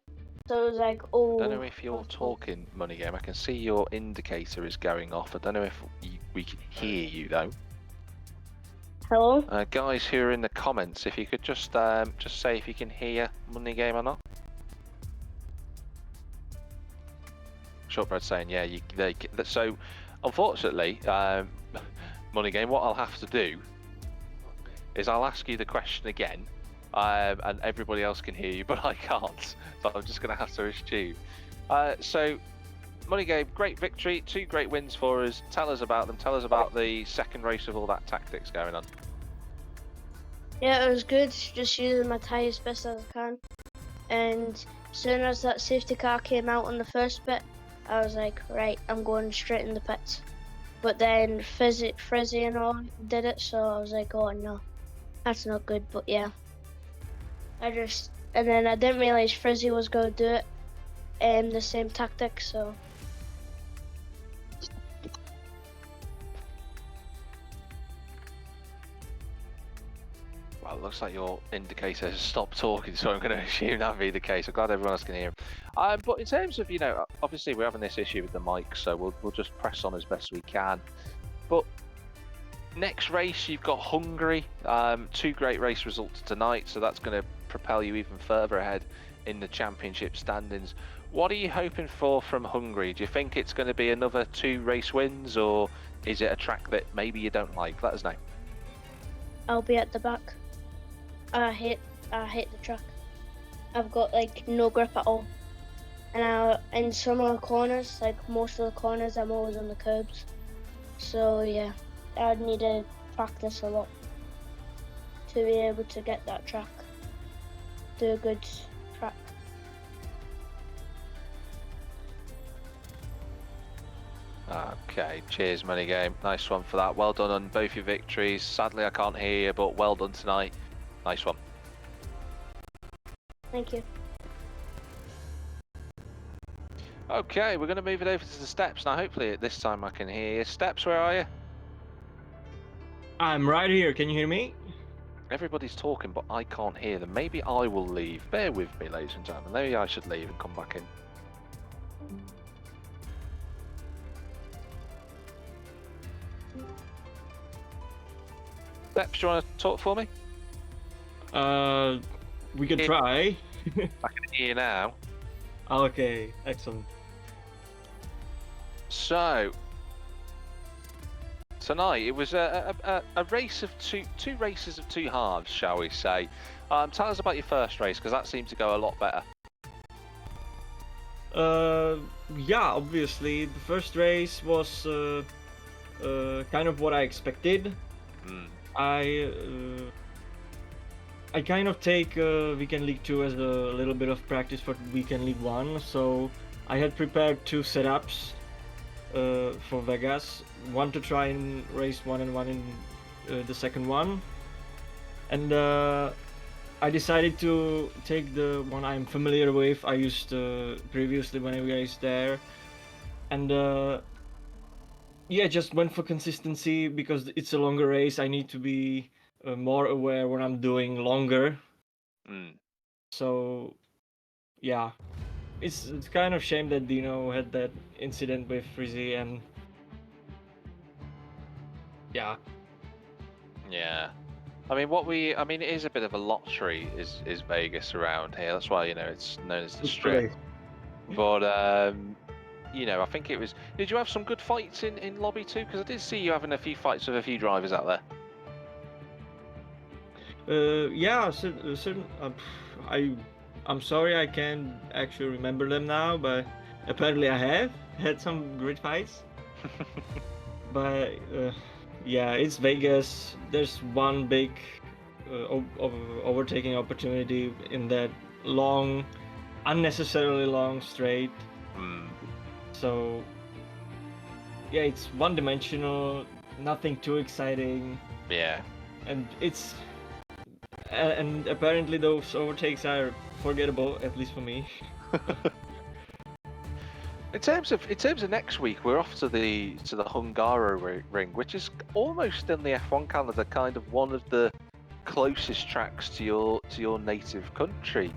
So it was like, I oh. don't know if you're talking, Money Game. I can see your indicator is going off. I don't know if we can hear you though. Hello. Guys who are in the comments, if you could just say if you can hear Money Game or not. Shortbread saying, yeah, so unfortunately, Money Game, what I'll have to do is I'll ask you the question again, and everybody else can hear you, but I can't, so I'm just going to have to assume. So, Money Game, great victory, 2 great wins for us. Tell us about them. Tell us about the second race with all that tactics going on. Yeah, it was good. Just using my tires best as I can. And as soon as that safety car came out on the first bit, I was like, right, I'm going straight in the pits. But then Frizzy and all did it, so I was like, oh no, that's not good. But yeah, and then I didn't realize Frizzy was going to do it, the same tactic. So Well, it looks like your indicator has stopped talking, so I'm going to assume that'd be the case. I'm glad everyone else can hear him. But in terms of, obviously we're having this issue with the mic, so we'll just press on as best we can. But next race, you've got Hungary. 2 great race results tonight, so that's going to propel you even further ahead in the championship standings. What are you hoping for from Hungary? Do you think it's going to be another 2 race wins, or is it a track that maybe you don't like? Let us know. I'll be at the back. I hate the track. I've got like no grip at all, and in some of the corners, like most of the corners, I'm always on the curbs. So yeah, I'd need to practice a lot to be able to get that track, do a good track. Okay, cheers, Money Game. Nice one for that. Well done on both your victories. Sadly, I can't hear you, but well done tonight. Nice one. Thank you. Okay, we're going to move it over to the Steps now. Hopefully this time I can hear you. Steps, where are you? I'm right here. Can you hear me? Everybody's talking, but I can't hear them. Maybe I will leave. Bear with me, ladies and gentlemen. Maybe I should leave and come back in. Steps, do you want to talk for me? We could try. I can hear you now. Okay, excellent. So, tonight it was a race of two races of 2 halves, shall we say. Tell us about your first race, because that seemed to go a lot better. Yeah, obviously the first race was kind of what I expected. I kind of take Weekend League 2 as a little bit of practice for Weekend League 1, so I had prepared 2 setups for Vegas, one to try and race 1 and 1 in the second one, and I decided to take the one I'm familiar with. I used previously when I raced there, and yeah, just went for consistency because it's a longer race. I need to be more aware when I'm doing longer. So yeah, it's kind of shame that Dino had that incident with Frizzy, and yeah. I mean, it is a bit of a lottery, is Vegas around here. That's why, it's known as the Strip. But I think it was. Did you have some good fights in lobby 2? Because I did see you having a few fights with a few drivers out there. Yeah, certain. I'm sorry I can't actually remember them now, but apparently I have had some great fights. But yeah, it's Vegas. There's one big overtaking opportunity in that unnecessarily long straight. So yeah, it's one-dimensional, nothing too exciting, Yeah. and and apparently those overtakes are forgettable, at least for me. In terms of next week, we're off to the Hungaro ring, which is almost in the F1 calendar, kind of one of the closest tracks to your native country,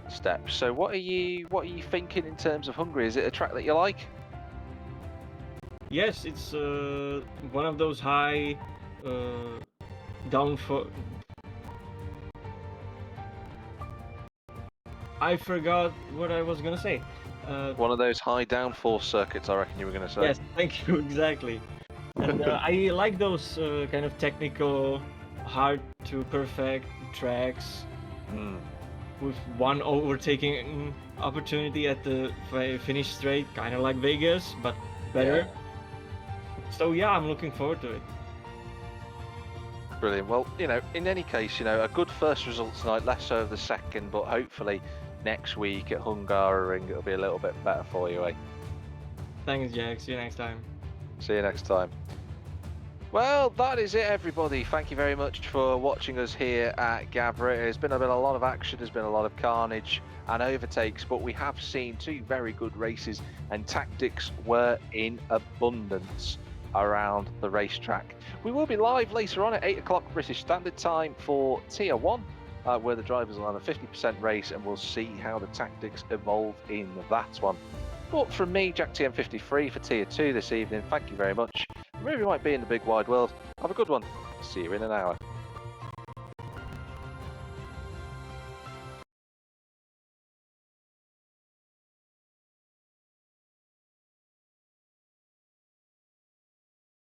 Steps. So what are you thinking in terms of Hungary? Is it a track that you like? Yes, it's one of those high downforce. I forgot what I was gonna say. One of those high downforce circuits, I reckon you were going to say. Yes, thank you, exactly. And I like those kind of technical, hard to perfect tracks with one overtaking opportunity at the finish straight, kind of like Vegas, but better. So yeah, I'm looking forward to it. Brilliant. Well, in any case, a good first result tonight, less so of the second, but hopefully next week at Hungaroring it'll be a little bit better for you, eh? Thanks, Jack. See you next time. See you next time. Well, that is it, everybody. Thank you very much for watching us here at Gavra. There's been a lot of action, there's been a lot of carnage and overtakes, but we have seen two very good races, and tactics were in abundance around the racetrack. We will be live later on at 8 o'clock British Standard Time for Tier 1, where the drivers will have a 50% race, and we'll see how the tactics evolve in that one. But from me, Jack TM53 for Tier 2 this evening, thank you very much. Maybe we might be in the big wide world. Have a good one. See you in an hour.